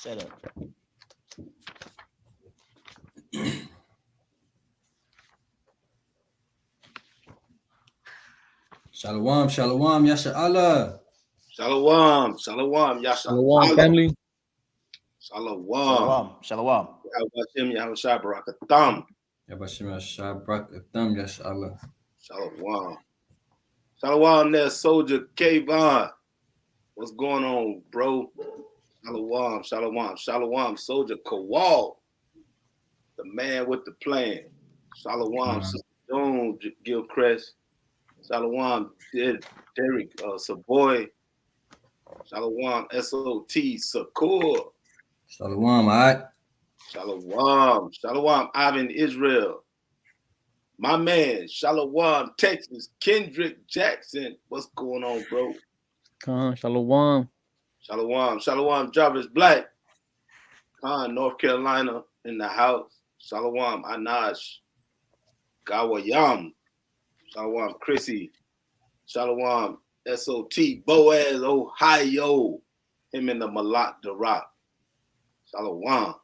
Shut up. Shalom, shalom, Yasha Allah. Shalom, shalom, Yasha Shalom, family. Shalom. Shalom. Yahweh Yahweh Barakatham. Yabashim Yasha Barakatham, Yasha Allah. Shalom. Shalom there, Soldier Kayvon. What's going on, bro? Shalom, Soldier Kawal. The man with the plan. Shalom, Sister Jones, Gilchrist. Shalom, Derek Savoy. Shalom, SOT Sakur. Shalom, alright. Shalom, Ivan Israel. My man, Shalom, Texas, Kendrick Jackson. What's going on, bro? Shalom. Shalom, Jarvis Black. North Carolina in the house. Shalom, Anash. Gawayam. Shalom, Chrissy. Shalom, SOT, Boaz, Ohio. Him and the Malak Darak. Shalom.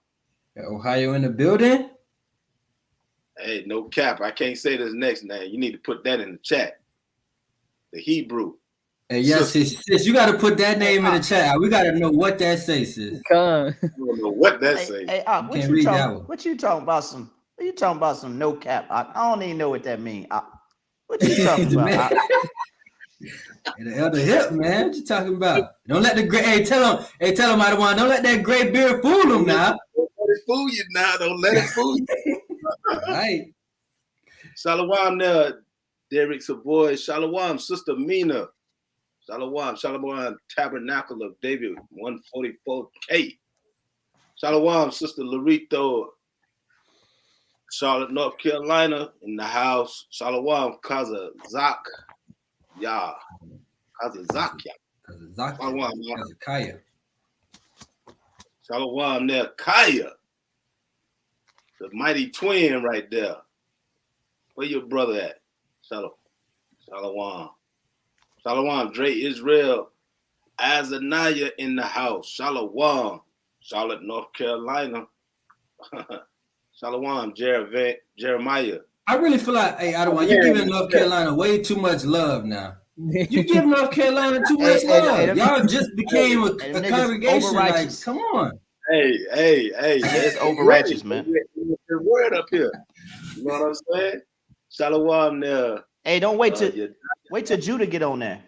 Ohio in the building? Hey, no cap. I can't say this next name. You need to put that in the chat. The Hebrew. Hey, yes, sis, you got to put that name in the chat. We got to know what that says, sis. I don't know what that says. Hey, what you talking about? Some no cap? I don't even know what that means. What you talking about? The elder hip, man. What you talking about? Don't let the gray. Tell him, Adawan. Don't let that gray beard fool him now. Don't let it fool you now. Don't let it fool you. All right. Shalom there, Derek Savoy. Shalom, Sister Mina. Shalom, Tabernacle of David, 144K. Shalom, Sister Larito. Charlotte, North Carolina, in the house. Shalom, Kazazak. Yeah. Kazazakia. Kaya. Shalom there, Kaya. The mighty twin right there. Where your brother at? Shalom. Dre Israel. Azaniah in the house. Shalom. Charlotte, North Carolina. Shalom, Jeremiah. I really feel like, hey, Adawan, you're giving North Carolina way too much love now. You give North Carolina too much love. Y'all just became a congregation. Like, come on. Hey. It's over righteous, man. The word up here. You know what I'm saying? Shalom there. Hey, don't wait till Judah get on there.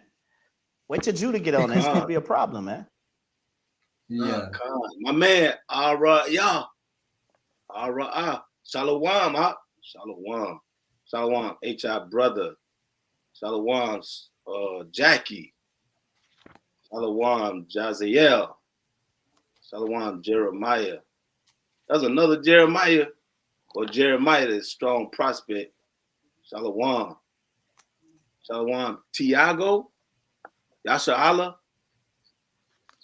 Wait till Judah get on there. It's gonna be a problem, man. Yeah. My man, Shalom. Shalom, H.I. brother. Shalom, Jackie. Shalom, Jaziel. Shalom, Jeremiah. That's another Jeremiah, or Jeremiah is strong prospect. Shalom, Tiago. Yasha Allah.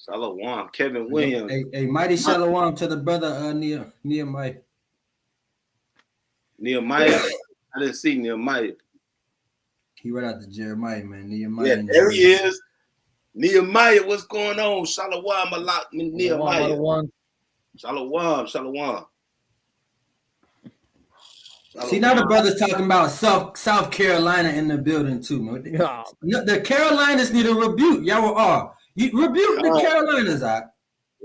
Shalom, Kevin Williams. Hey, mighty shalom to the brother Nehemiah. I didn't see Nehemiah. He right out to Jeremiah, man. Nehemiah. Yeah, there he is. Nehemiah, what's going on? Shalom, Malak, Nehemiah. Shalom. See, now the brother's talking about South Carolina in the building too, man. The Carolinas need a rebuke. Y'all are. You rebuke the Carolinas, out.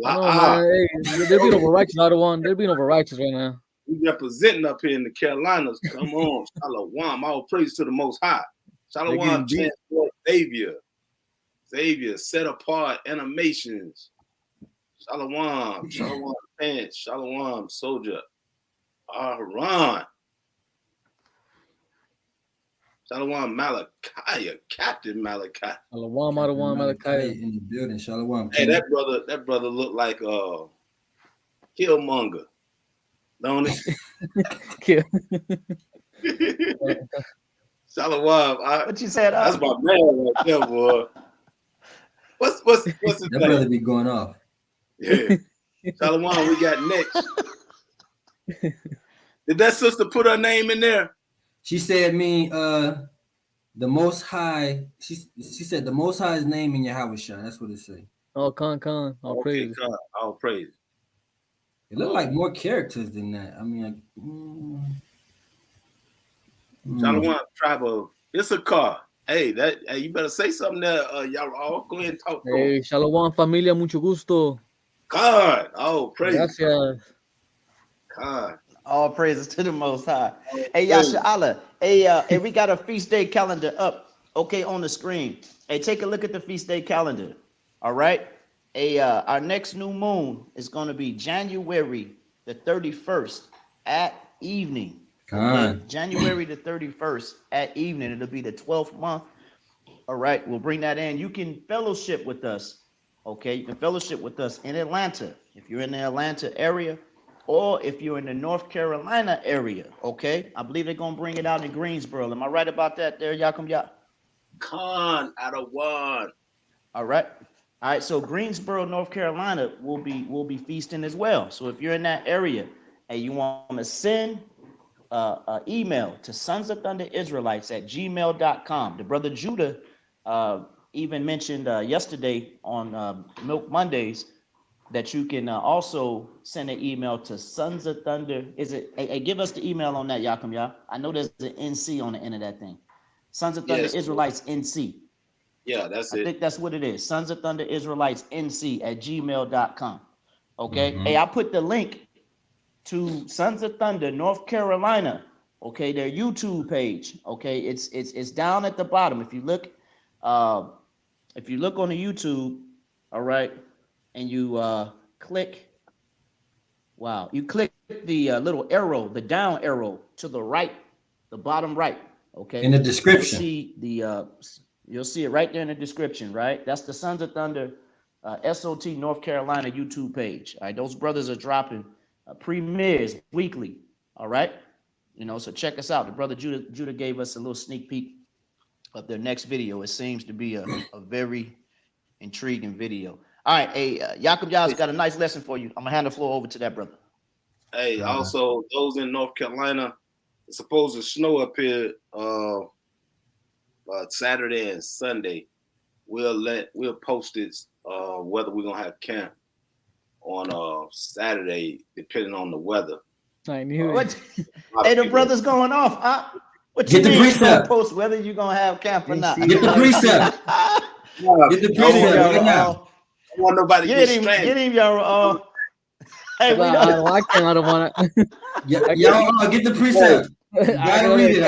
They're being over righteous, Adawan. They're being over righteous right now. We representing up here in the Carolinas. Come on, Shalom. All praise to the Most High. Shalom, transport Xavier, set apart animations. Shalom, pants. Shalom, soldier. Aharon. Shalom, Malachi, Captain Malachi. Shalom, Malachi in the building. Shalom. Hey, that brother looked like Killmonger, don't it? Shalom. What you said? That's my man right there, boy. What's his that name? brother be going off. Yeah. Shalom, we got next. Did that sister put her name in there? She said the Most High. She said the Most High's name in Yahweh Shah. That's what it said. Oh, Khan. All praise. All praise. It looked like more characters than that. I mean, Shalom, tribe of Issachar. Hey, you better say something there. Y'all all go ahead and talk to him. Hey, Shalom, familia, mucho gusto. God, oh praise. Gracias. God. All praises to the Most High. Hey, Praise. Yasha Allah. Hey, we got a feast day calendar up. Okay, on the screen. Hey, take a look at the feast day calendar. All right. Hey, our next new moon is going to be January the 31st at evening. Okay? January the 31st at evening. It'll be the 12th month. All right, we'll bring that in. You can fellowship with us. Okay, you can fellowship with us in Atlanta if you're in the Atlanta area, or if you're in the North Carolina area. Okay, I believe they're gonna bring it out in Greensboro. Am I right about that there, Yakum Ya? Khan out of one. All right. All right, so Greensboro, North Carolina will be feasting as well. So if you're in that area and you want to send an email to sons of thunder Israelites at gmail.com. The brother Judah even mentioned yesterday on Milk Mondays that you can also send an email to sons of thunder. Is it? Hey, give us the email on that, Yakum Ya. I know there's an NC on the end of that thing. Sons of Thunder Israelites NC. Yeah, that's it. I think that's what it is. Sons of Thunder Israelites NC at gmail.com. Okay. Hey, I put the link to Sons of Thunder North Carolina. Okay, their YouTube page. Okay, it's down at the bottom. If you look on the YouTube, all right, and you click, you click the little arrow, the down arrow to the right, the bottom right. Okay, in the description, you'll see it right there in the description. Right, that's the Sons of Thunder SOT North Carolina YouTube page. All right, those brothers are dropping premieres weekly. All right, so check us out. The brother Judah gave us a little sneak peek of their next video. It seems to be a very intriguing video. All right, hey, Yaakov Yah's got a nice lesson for you. I'm gonna hand the floor over to that brother. Hey, also those in North Carolina, it's supposed to snow up here Saturday and Sunday. We'll post it whether we're gonna have camp on Saturday, depending on the weather. I knew it. Hey, the brother's going off. What you mean you're gonna post whether you're gonna have camp or not? Get the precept. Get the precept right now. I want nobody to get stranded. Get him, y'all. Hey, I don't want to. Y'all get the precept. You gotta read it.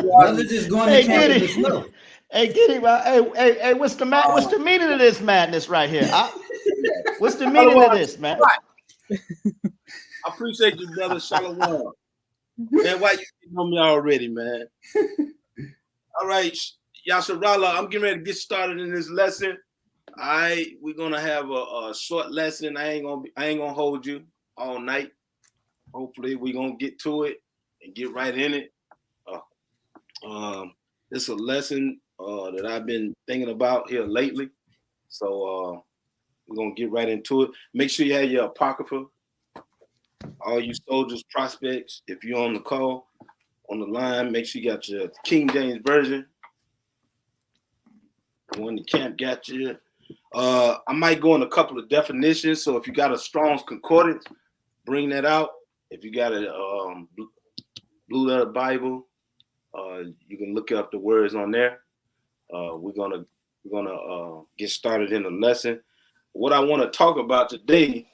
Brother just going to camp in the snow. Hey, get him. Hey, what's the meaning of this madness right here? What's the meaning of this, man? I appreciate you, brother. Shalom. Man, why you know me already, man? All right, Yasharala, I'm getting ready to get started in this lesson. All right, we're gonna have a short lesson. I ain't gonna hold you all night. Hopefully, we're gonna get to it and get right in it. It's a lesson that I've been thinking about here lately. So we're gonna get right into it. Make sure you have your Apocrypha. All you soldiers, prospects, if you're on the call, on the line, make sure you got your King James Version. When the camp got you. I might go in a couple of definitions. So if you got a Strong's Concordance, bring that out. If you got a Blue Letter Bible, you can look up the words on there. We're gonna get started in the lesson. What I want to talk about today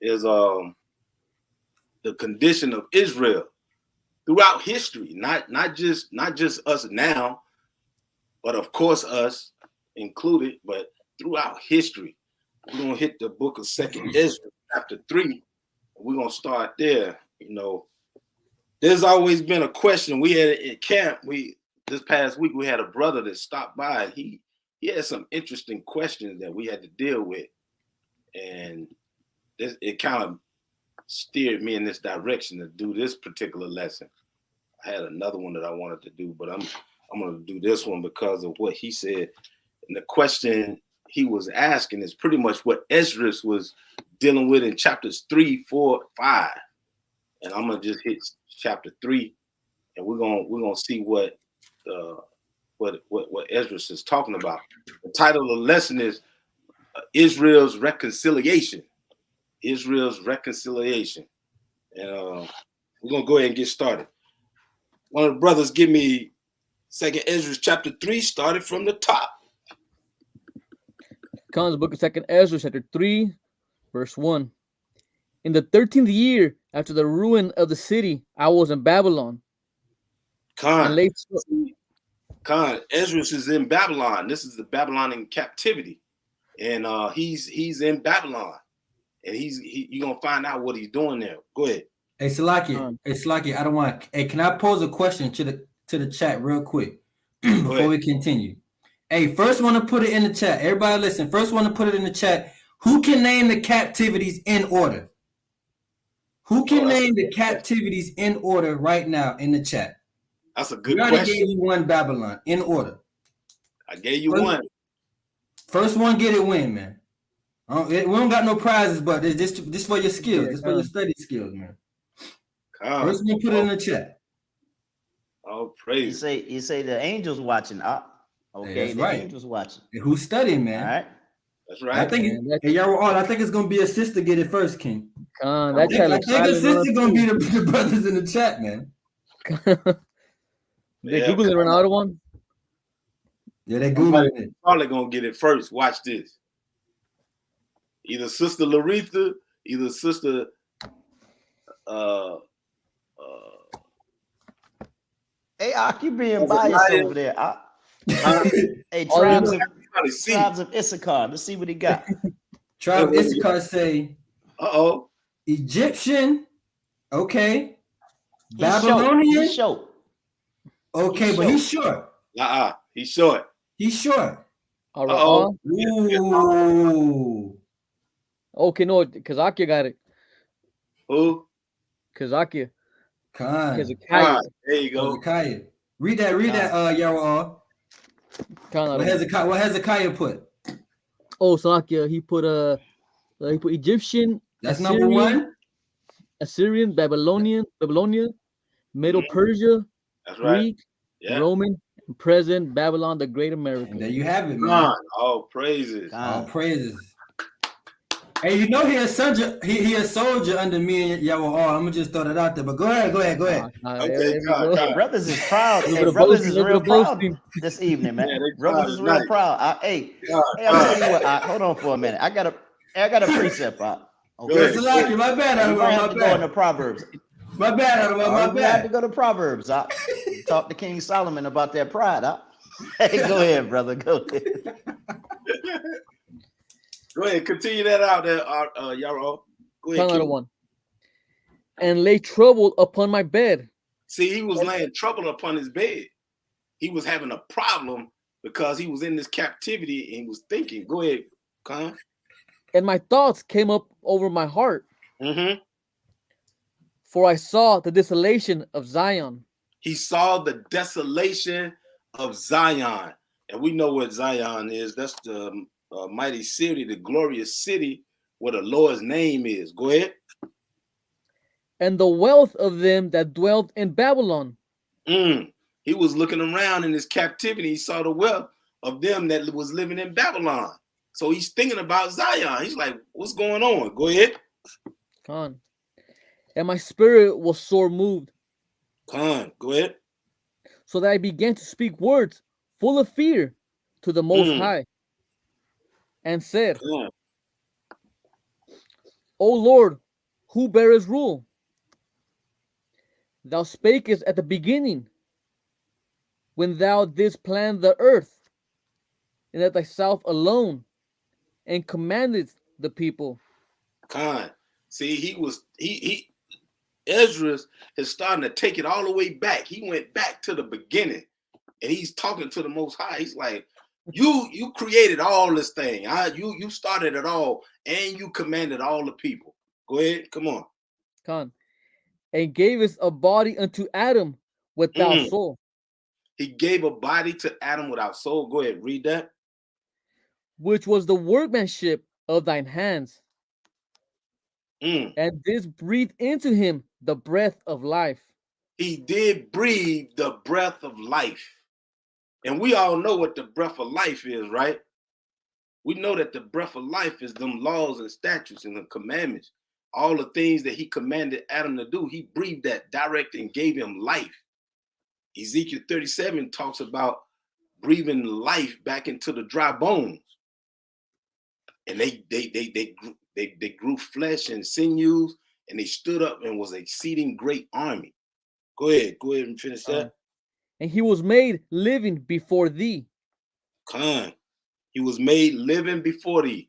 is the condition of Israel throughout history, not just us now, but of course us included, but throughout history. We're gonna hit the book of 2nd Ezra, chapter 3. We're gonna start there. There's always been a question. We had at camp. This past week we had a brother that stopped by, and he had some interesting questions that we had to deal with, and it kind of steered me in this direction to do this particular lesson. I had another one that I wanted to do, but I'm going to do this one because of what he said. And the question he was asking is pretty much what Ezra was dealing with in chapters 3, 4, 5. And I'm going to just hit chapter 3, and we're going to see what Ezra is talking about. The title of the lesson is Israel's Reconciliation. Israel's reconciliation. And we're gonna go ahead and get started. One of the brothers give me 2nd Ezra chapter 3, started from the top. Khan's book of 2nd Ezra chapter 3, verse 1. In the 13th year after the ruin of the city, I was in Babylon. Khan, Ezra is in Babylon. This is the Babylonian captivity, and he's in Babylon, and you're gonna find out what he's doing there. Go ahead. Hey Salaki, I don't want. Hey, can I pose a question to the chat real quick before we continue? Hey, first one to put it in the chat. Everybody listen. First one to put it in the chat. Who can name the captivities in order? Who can name the captivities in order right now in the chat? That's a good question. I gave you one, Babylon, in order. I gave you one. First one get it win, man. We don't got no prizes, but this for your skills. This for your study skills, man. First one put it in the chat. Oh, praise. You say the angels watching. Okay, hey, the angels watching. Hey, who's studying, man? All right. That's right. I think I think it's gonna be a sister get it first, King. I think a sister gonna be the brothers in the chat, man. They Google it, another one. Yeah, they Google it. Probably gonna get it first. Watch this. Either Sister Laretha, either Sister Hey, you being biased over there. Hey, tribes of Issachar. Let's see what he got. Tribe of Issachar say, Egyptian, okay. Babylonian, he's short. Okay, but he's short. He's short. He's short. Ooh. Okay, no, Kazakia got it. Who? Khan. There you go. Hezekiah. Read that, Yaro. What Hezekiah put? Oh, Salakia, he put Egyptian. That's Assyrian, number one. Assyrian, Babylonian, Middle Persia, Greek, Roman, and present Babylon, the Great America. And there you have it, man. All praises. All praises. Hey, you know he a soldier under me and y'all. I'm gonna just throw that out there. But go ahead. Okay, brothers is proud. Hey, brothers is real proud this evening, man. Brothers is real proud. I'm telling you what. Hold on for a minute. I got a precept out. Okay, Salaki, my bad. I have to go into Proverbs. My bad. I have to go to Proverbs. Talk to King Solomon about that pride. Hey, go ahead, brother. Go ahead. Go ahead, continue that out there, Yaro. Go ahead. Another one. And lay trouble upon my bed. See, he was laying trouble upon his bed. He was having a problem because he was in this captivity and he was thinking. Go ahead, Khan. And my thoughts came up over my heart. Mm-hmm. For I saw the desolation of Zion. He saw the desolation of Zion. And we know what Zion is. That's the mighty city, the glorious city where the Lord's name is. Go ahead. And the wealth of them that dwelt in Babylon. He was looking around in his captivity. He saw the wealth of them that was living in Babylon. So he's thinking about Zion. He's like, what's going on? Go ahead. Khan. And my spirit was sore moved. Khan, go ahead. So that I began to speak words full of fear to the Most High. And said, O Lord, who bearest rule? Thou spakest at the beginning, when thou didst plan the earth, and at thyself alone, and commanded the people. Khan, see, Ezra is starting to take it all the way back. He went back to the beginning, and he's talking to the Most High. He's like, you created all this thing. You started it all, and you commanded all the people. Go ahead, come on. Khan. And gave us a body unto Adam without soul. He gave a body to Adam without soul. Go ahead, read that. Which was the workmanship of thine hands. And this breathed into him the breath of life. He did breathe the breath of life. And we all know what the breath of life is, right? We know that the breath of life is them laws and statutes and the commandments. All the things that he commanded Adam to do, he breathed that direct and gave him life. Ezekiel 37 talks about breathing life back into the dry bones. And they grew flesh and sinews, and they stood up and was an exceeding great army. Go ahead and finish that. And he was made living before thee. He was made living before thee.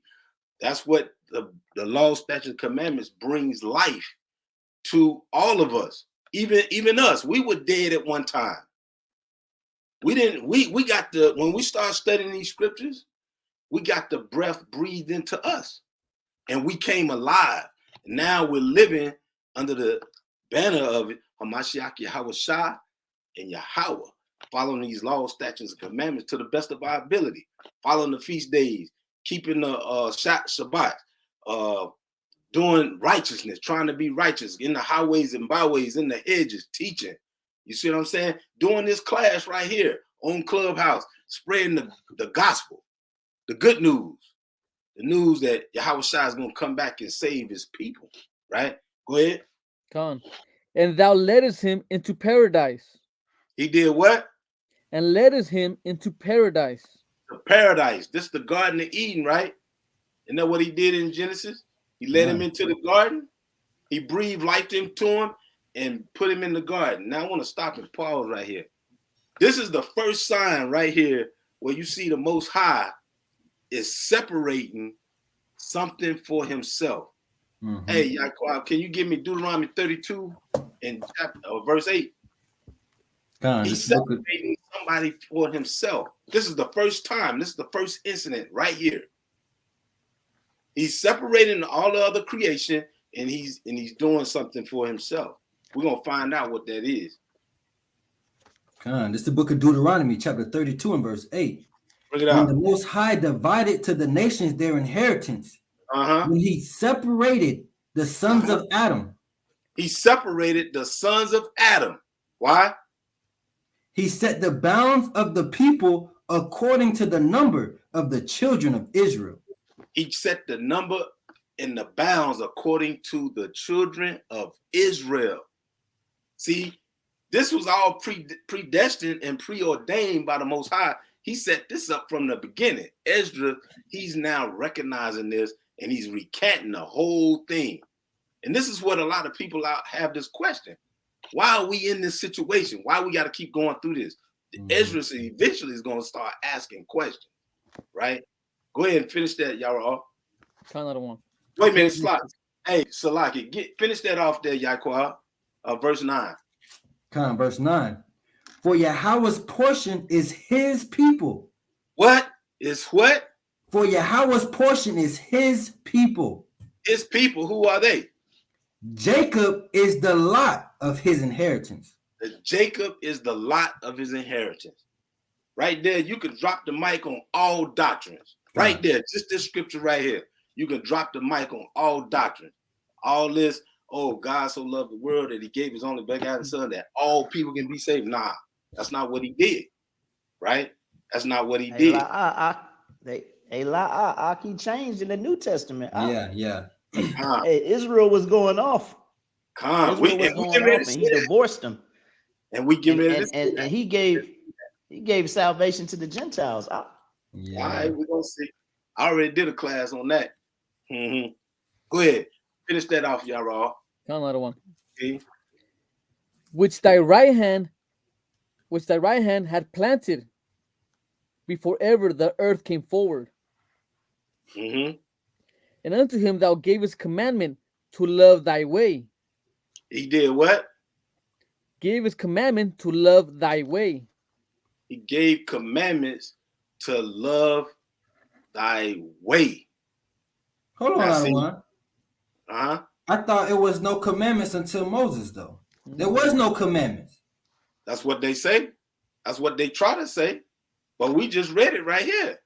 That's what the law, statutes, commandments brings life to all of us. Even us. We were dead at one time. We got when we start studying these scriptures, we got the breath breathed into us and we came alive. Now we're living under the banner of it, Hamashiach Yahweh Shah and Yahweh, following these laws, statutes, and commandments to the best of our ability, following the feast days, keeping the Shabbat, doing righteousness, trying to be righteous in the highways and byways, in the hedges, teaching. You see what I'm saying? Doing this class right here on Clubhouse, spreading the gospel, the good news, the news that Yahweh Shai is going to come back and save his people, right? Go ahead. Come. And thou leddest him into paradise. He did what? And leddest him into paradise. The paradise. This is the Garden of Eden, right? Isn't that what he did in Genesis? He led him into the garden. He breathed life into him and put him in the garden. Now I want to stop and pause right here. This is the first sign right here where you see the Most High is separating something for himself. Mm-hmm. Hey, Yaquab, can you give me Deuteronomy 32 and verse 8? He's separating somebody for himself. This is the first time. This is the first incident right here. He's separating all the other creation, and he's doing something for himself. We're gonna find out what that is. This is the book of Deuteronomy, chapter 32 and verse 8. Bring it out. When the Most High divided to the nations their inheritance, when he separated the sons of Adam. He separated the sons of Adam. Why? He set the bounds of the people according to the number of the children of Israel. He set the number and the bounds according to the children of Israel. See, this was all predestined and preordained by the Most High. He set this up from the beginning. Ezra, he's now recognizing this and he's recanting the whole thing. And this is what a lot of people out have this question. Why are we in this situation? Why we got to keep going through this? Ezra eventually is going to start asking questions, right? Go ahead and finish that, y'all. Another one. Wait a minute, Salaki. Hey, Salaki, finish that off there, Yaquah. Verse 9. Verse 9. For Yahweh's portion is his people. What is what? For Yahweh's portion is his people. His people, who are they? Jacob is the lot of his inheritance. Jacob is the lot of his inheritance. Right there, you can drop the mic on all doctrines. Right there, just this scripture right here. You can drop the mic on all doctrines. All this, oh, God so loved the world that he gave his only begotten son that all people can be saved. Nah, that's not what he did. Right? That's not what he did. He changed in the New Testament. Yeah. Hey, Israel was going off. And he divorced them. And we give it. And he gave salvation to the Gentiles. Yeah. All right, we're gonna see. I already did a class on that. Mm-hmm. Go ahead, finish that off, y'all. Another one. Okay. Which thy right hand had planted before ever the earth came forward. Mm-hmm. And unto him thou gavest commandment to love thy way. He did what? Gave his commandment to love thy way. He gave commandments to love thy way. Hold on, I thought it was no commandments until Moses, though. There was no commandments. That's what they say. That's what they try to say. But we just read it right here.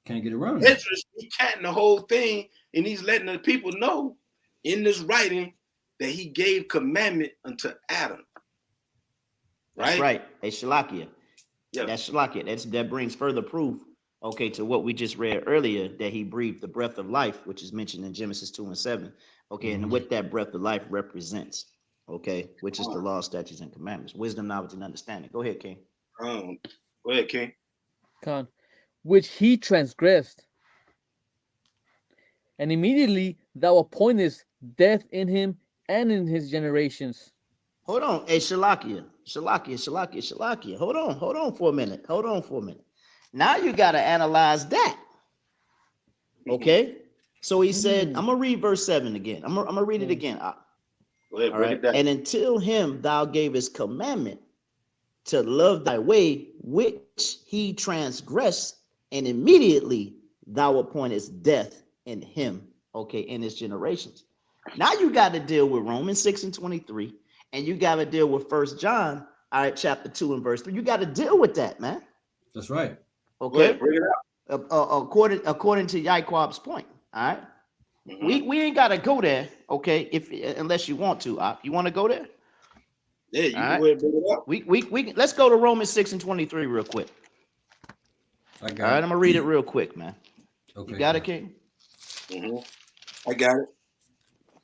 Can't get around it. He's catting the whole thing, and he's letting the people know in this writing that he gave commandment unto Adam. Right? That's right. Hey, Shalakia. Yeah. That's Shalakia. That brings further proof okay, to what we just read earlier, that he breathed the breath of life, which is mentioned in Genesis 2 and 7. Okay, and what that breath of life represents, okay, which is the law, statutes, and commandments, wisdom, knowledge, and understanding. Go ahead, King. Go ahead, King. Con, which he transgressed. And immediately thou appointest death in him and in his generations. Hold on. Hey, Shalakia. Hold on for a minute. Now you got to analyze that. Okay? So he said, I'm going to read verse 7 again. I'm going to read it again. Go ahead, all right. And until him thou gavest commandment to love thy way, which he transgressed, and immediately thou appointest death in him, okay, in his generations. Now you got to deal with Romans 6 and 23, and you got to deal with 1 John, all right, chapter 2 and verse 3. You got to deal with that, man. That's right. Okay. Ahead, bring it up. According to Yaquab's point, all right. We ain't got to go there, okay, unless you want to. You want to go there? Yeah, you can go ahead and bring it up. We let's go to Romans 6 and 23 real quick. I got All right, I'm gonna read it real quick, man. Okay. You got it, King? I got it.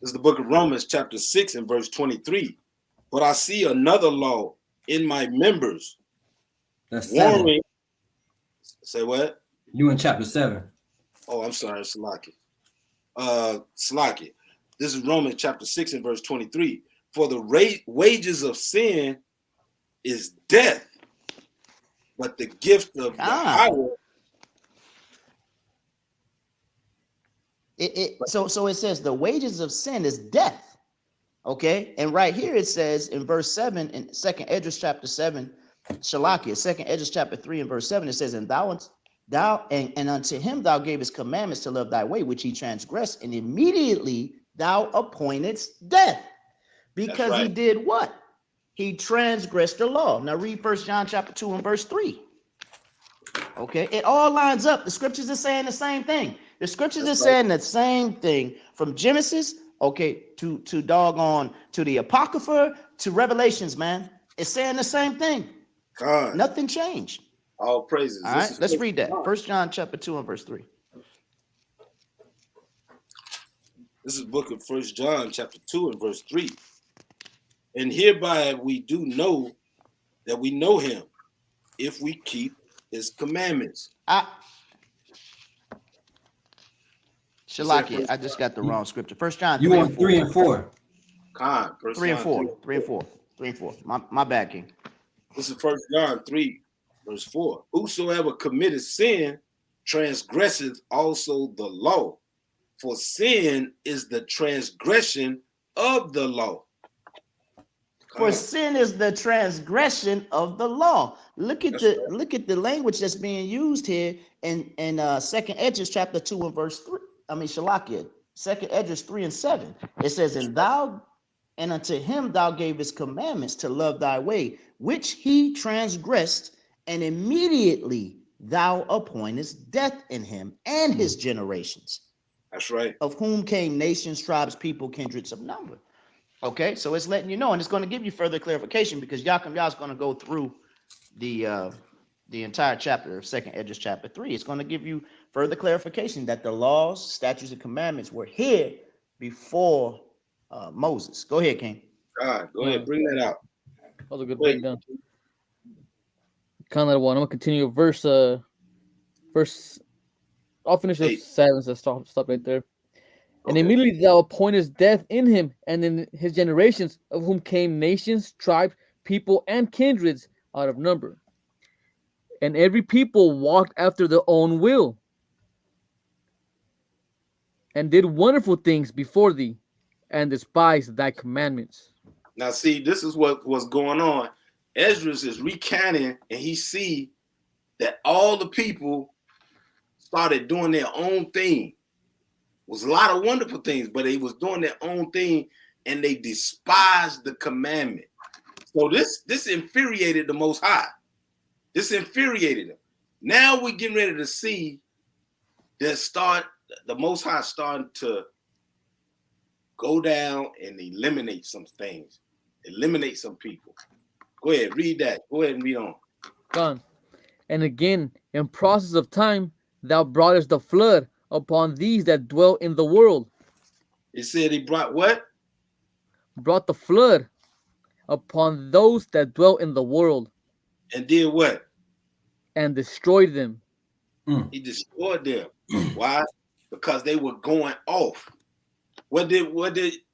This is the book of Romans, chapter 6 and verse 23. But I see another law in my members. That's warring. Say what? You in chapter 7. Oh, I'm sorry, Salaki. Salaki. This is Romans chapter 6 and verse 23. For the wages of sin is death, but the gift of Yahweh. So it says the wages of sin is death. Okay, and right here it says in verse 7 in 2nd Esdras chapter 7, Shalakia, 2nd Esdras chapter 3 and verse 7, it says, and unto him thou gavest commandments to love thy way, which he transgressed, and immediately thou appointedst death. Because he did what? He transgressed the law. Now read 1 John chapter 2 and verse 3. Okay, it all lines up. The scriptures are saying the same thing. The scriptures are saying the same thing from Genesis, okay, to the Apocrypha, to Revelations, man. It's saying the same thing. Nothing changed. All praises. All right, let's read that. 1 John chapter 2 and verse 3. This is the book of 1 John chapter 2 and verse 3. And hereby we do know that we know him, if we keep his commandments. Shalakia, I just got the wrong scripture. 1 John 3 and 4. 3 and 4. 3 and 4. 3 and 4. 3 and 4. My bad, King. This is 1 John 3, verse 4. Whosoever committeth sin transgresseth also the law, for sin is the transgression of the law. For sin is the transgression of the law. Look at the language that's being used here in 2nd Esdras chapter 2 and verse 3. I mean Shalakia, 2nd Esdras 3 and 7. It says, and unto him thou gavest commandments to love thy way, which he transgressed, and immediately thou appointest death in him and his generations. That's right. Of whom came nations, tribes, people, kindreds of number. Okay, so it's letting you know, and it's going to give you further clarification because Yaakov is going to go through the entire chapter of 2nd Esdras chapter 3. It's going to give you further clarification that the laws, statutes, and commandments were here before Moses. Go ahead, King. God, go ahead, bring that out. That was a good breakdown. Kind of one. I'm gonna continue verse. I'll finish the 7. So stop right there. And immediately thou appointest death in him and in his generations, of whom came nations, tribes, people, and kindreds out of number. And every people walked after their own will, and did wonderful things before thee, and despised thy commandments. Now, see, this is what was going on. Esdras is recanting, and he see that all the people started doing their own thing. It was a lot of wonderful things, but they was doing their own thing, and they despised the commandment. So this infuriated the Most High. This infuriated him. Now we're getting ready to see the Most High starting to go down and eliminate some things, eliminate some people. Go ahead, read that. Go ahead and read on. Gone. And again, In process of time, thou broughtest the flood upon these that dwell in the world. It said he brought what? Brought the flood upon those that dwell in the world. And did what? And destroyed them. He destroyed them. Why? Because they were going off. What did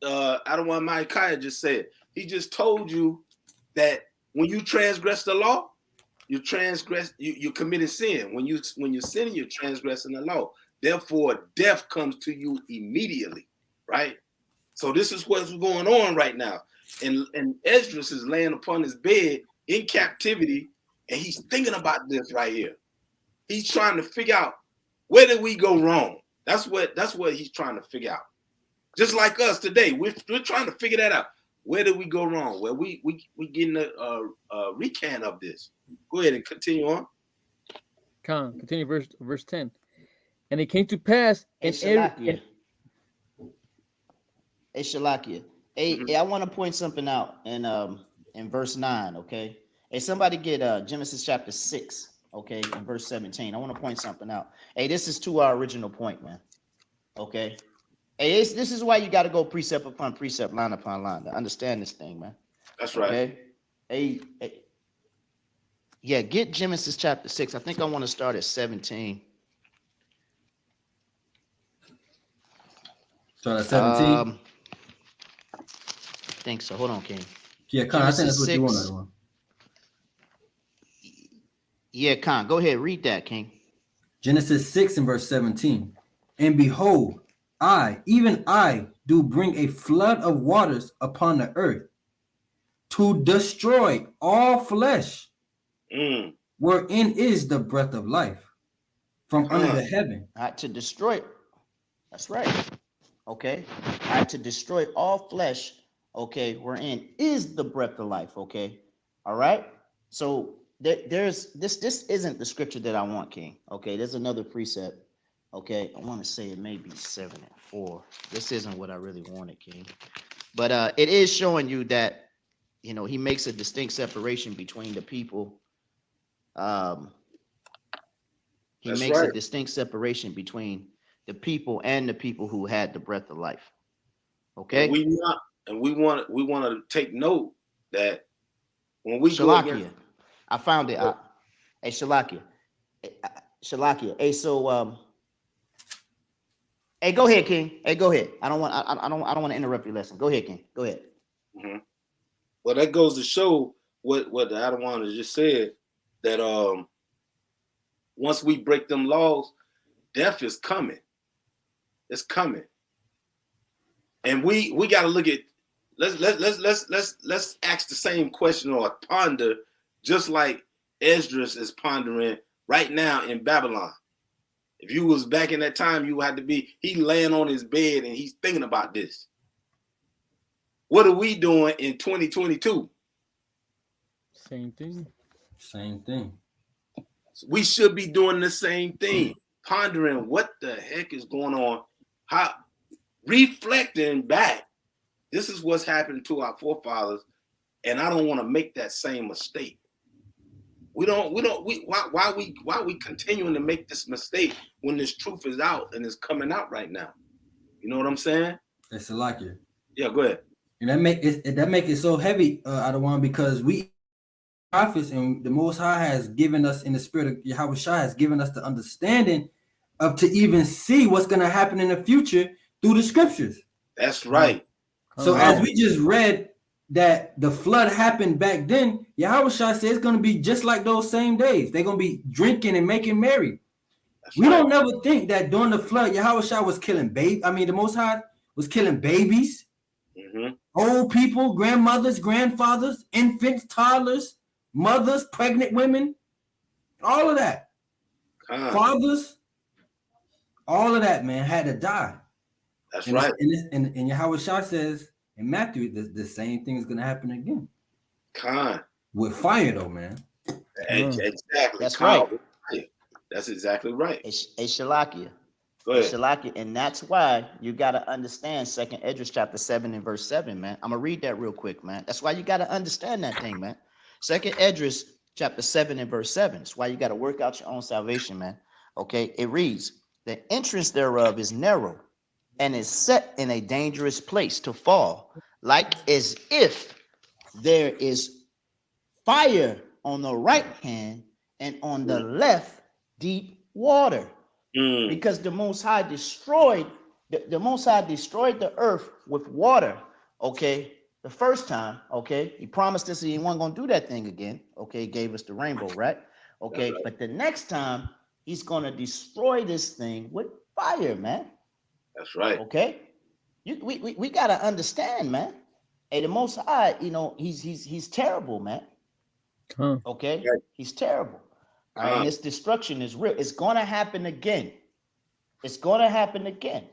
I don't want Micaiah just said? He just told you that when you transgress the law, you committed sin. When you're sinning, you're transgressing the law. Therefore, death comes to you immediately, right? So this is what's going on right now. And Esdras is laying upon his bed in captivity, and he's thinking about this right here. He's trying to figure out, where did we go wrong? That's what he's trying to figure out. Just like us today, we're trying to figure that out. Where did we go wrong? Well, we getting a recant of this. Go ahead and continue on. Continue verse 10. And it came to pass in Shalakia. Hey, I want to point something out in verse 9, okay? Hey, somebody get Genesis chapter 6, okay, in verse 17. I want to point something out. Hey, this is to our original point, man. Okay. Hey, this is why you got to go precept upon precept, line upon line to understand this thing, man. That's right. Okay. Hey, yeah, get Genesis chapter 6. I think I want to start at 17. Start at 17? I think so. Hold on, King. Yeah, Khan, I think that's what you want. Yeah, Khan, go ahead. Read that, King. Genesis 6 and verse 17. And behold, even I, do bring a flood of waters upon the earth to destroy all flesh, wherein is the breath of life from under the heaven. To destroy it. That's right. Okay. To destroy all flesh, okay, wherein is the breath of life, okay? All right. So there's this isn't the scripture that I want, King. Okay, there's another precept. Okay, I want to say it may be 7 and 4. This isn't what I really wanted, King. But it is showing you that, you know, he makes a distinct separation between the people. He makes a distinct separation between the people and the people who had the breath of life. Okay. And we want to take note that when we Shalakia, go against, I found it. Hey, Shalakia. Hey, so hey, go ahead, King. Hey, go ahead. I don't want to interrupt your lesson. Go ahead, King. Go ahead. Mm-hmm. Well, that goes to show what the Adawan just said, that once we break them laws, death is coming. It's coming. And we got to look at, let's ask the same question or ponder, just like Esdras is pondering right now in Babylon. If you was back in that time, you had to be, he laying on his bed and he's thinking about this. What are we doing in 2022? Same thing. Same thing. We should be doing the same thing, pondering what the heck is going on, how reflecting back. This is what's happened to our forefathers, and I don't want to make that same mistake. Why we continuing to make this mistake when this truth is out and is coming out right now? You know what I'm saying? It's a like it. Yeah, go ahead. And that make it so heavy, Adawan, because we prophets and the Most High has given us, in the spirit of Yahweh Shai, has given us the understanding of to even see what's going to happen in the future through the scriptures. That's right. So as we just read that the flood happened back then, Yahweh Shai says it's going to be just like those same days. They're going to be drinking and making merry. We don't never think that during the flood, Yahweh Shai was killing the Most High was killing babies, old people, grandmothers, grandfathers, infants, toddlers, mothers, pregnant women, all of that. Fathers, all of that, man, had to die. That's right. And Yahweh Shai says in Matthew, the same thing is going to happen again. With fire, though, man. Exactly. That's right. That's exactly right. It's Shalakia. Go ahead. Shalakia. And that's why you got to understand 2nd Esdras chapter 7 and verse 7, man. I'm going to read that real quick, man. That's why you got to understand that thing, man. 2nd Esdras chapter 7 and verse 7. That's why you got to work out your own salvation, man. Okay, it reads, the entrance thereof is narrow and is set in a dangerous place to fall, like as if there is fire on the right hand and on the left deep water. Because the Most High destroyed the Most High destroyed the earth with water. Okay, the first time. Okay, he promised us he wasn't going to do that thing again. Okay, he gave us the rainbow, right? Okay, right. But the next time he's going to destroy this thing with fire, man. That's right. Okay, we got to understand, man. Hey, the Most High, you know, he's terrible, man. Okay, he's terrible. All right, and this destruction is real. It's going to happen again. It's going to happen again.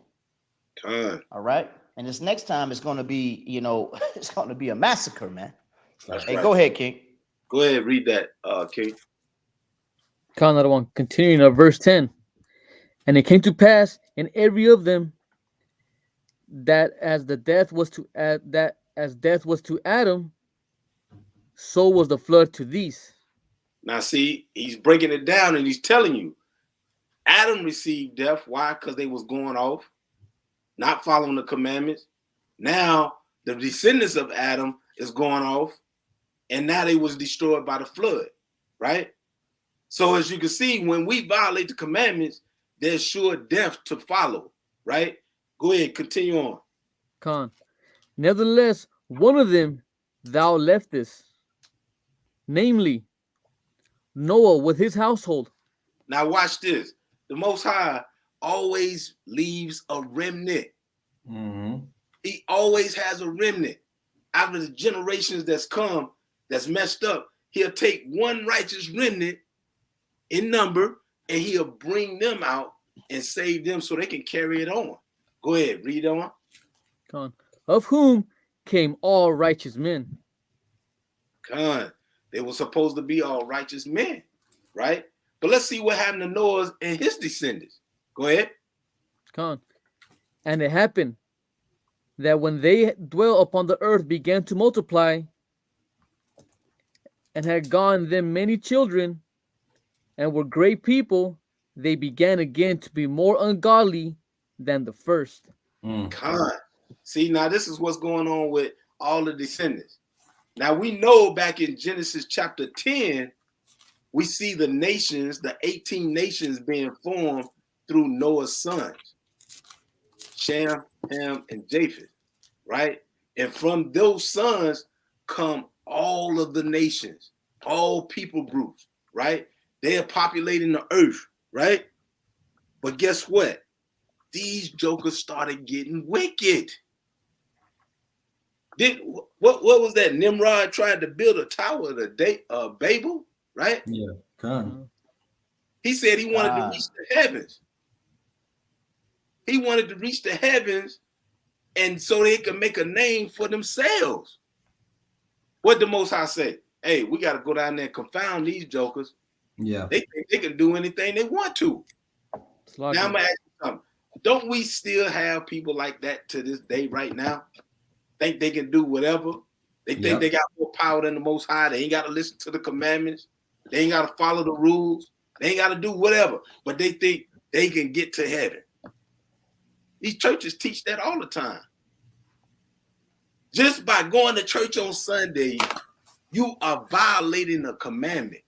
All right, and this next time it's going to be, you know, it's going to be a massacre, man. That's hey, right. Go ahead, King. Go ahead, read that, King. Another one. Continuing at verse 10. And it came to pass in every of them that as death was to Adam, so was the flood to these. Now, see, he's breaking it down and he's telling you, Adam received death. Why? Because they was going off, not following the commandments. Now, the descendants of Adam is going off, and now they was destroyed by the flood, right? So as you can see, when we violate the commandments, there's sure death to follow, right? Go ahead, continue on. Nevertheless, one of them thou leftest, namely Noah with his household. Now watch this. The Most High always leaves a remnant. He always has a remnant. Out of the generations that's come, that's messed up, he'll take one righteous remnant in number, and he'll bring them out and save them so they can carry it on. Go ahead, read on. Of whom came all righteous men. They were supposed to be all righteous men, right? But let's see what happened to Noah and his descendants. Go ahead. And it happened that when they dwell upon the earth began to multiply, and had gone them many children, and were great people, they began again to be more ungodly than the first. See, now this is what's going on with all the descendants. Now we know back in Genesis chapter 10, we see the nations, the 18 nations being formed through Noah's sons, Shem, Ham, and Japheth, right? And from those sons come all of the nations, all people groups, right? They are populating the earth, right? But guess what? These jokers started getting wicked. What was that? Nimrod tried to build a tower of Babel, right? Yeah, He said he wanted to reach the heavens. He wanted to reach the heavens, and so they could make a name for themselves. What the Most High say? Hey, we got to go down there and confound these jokers. Yeah, they think they can do anything they want to. Now I'm gonna ask you something. Don't we still have people like that to this day right now? Think they can do whatever? They think they got more power than the Most High. They ain't got to listen to the commandments. They ain't got to follow the rules. They ain't got to do whatever. But they think they can get to heaven. These churches teach that all the time. Just by going to church on Sunday, you are violating a commandment.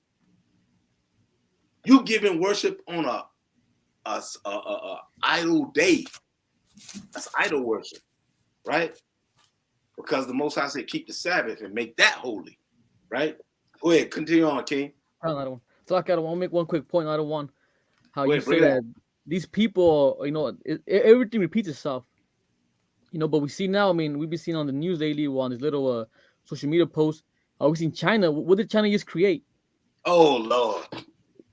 You giving worship on a idol day. That's idol worship, right? Because the Most High said keep the Sabbath and make that holy, right? Go ahead, continue on, King. So I want to make one quick point. I don't want how you say that these people, you know, everything repeats itself, you know. But we see now. I mean, we've been seeing on the news lately on this little social media posts. We've seen China. What did China just create? Oh Lord.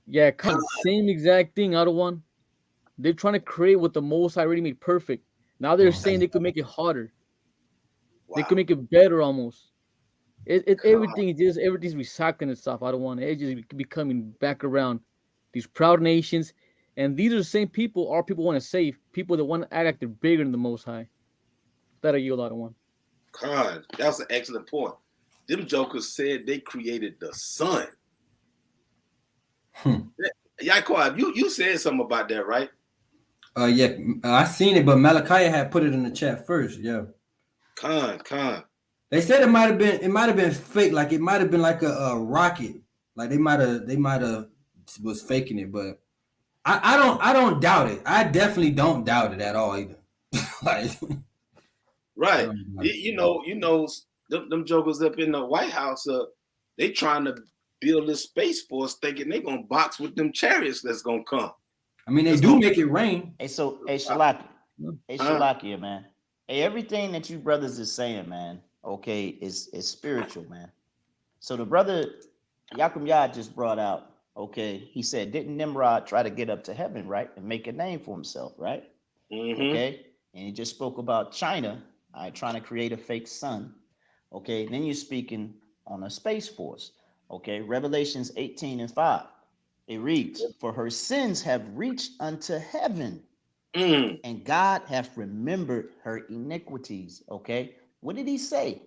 Yeah, kind of same exact thing. Out of one, they're trying to create what the Most High already made perfect. Now they're saying they could make it harder. Wow. They could make it better almost. Everything's recycling itself. I don't want it just becoming back around these proud nations, and these are the same people our people want to save. People that want to act like they're bigger than the Most High. That are you, a lot of one. God, that's an excellent point. Them jokers said they created the sun. Yaakov, you said something about that, right? Yeah, I seen it, but Malachi had put it in the chat first. Yeah. Con. They said it might have been fake, like it might have been like a rocket. Like they might have was faking it, but I don't doubt it. I definitely don't doubt it at all either. Like, right. You know, them jokers up in the White House, they trying to build this space force, thinking they gonna box with them chariots that's gonna come. I mean, they do make it rain. Hey, Shalakia, man. Hey, everything that you brothers is saying, man, okay, is spiritual, man. So the brother Yakum Yah just brought out, okay, he said, didn't Nimrod try to get up to heaven, right, and make a name for himself, right? Okay, and he just spoke about China, trying to create a fake sun. Okay, then you're speaking on a space force. Okay, Revelations 18:5. It reads, for her sins have reached unto heaven, and God hath remembered her iniquities. Okay, what did he say?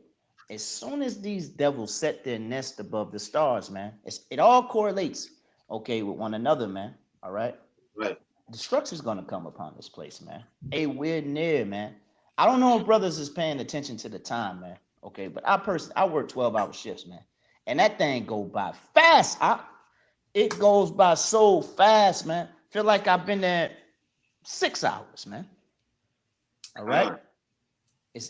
As soon as these devils set their nest above the stars, man, it all correlates, okay, with one another, man. All right. Right. Destruction's gonna come upon this place, man. Hey, we're near, man. I don't know if brothers is paying attention to the time, man. Okay, but I work 12-hour shifts, man, and that thing go by fast. It goes by so fast, man. Feel like I've been there 6 hours, man. All right.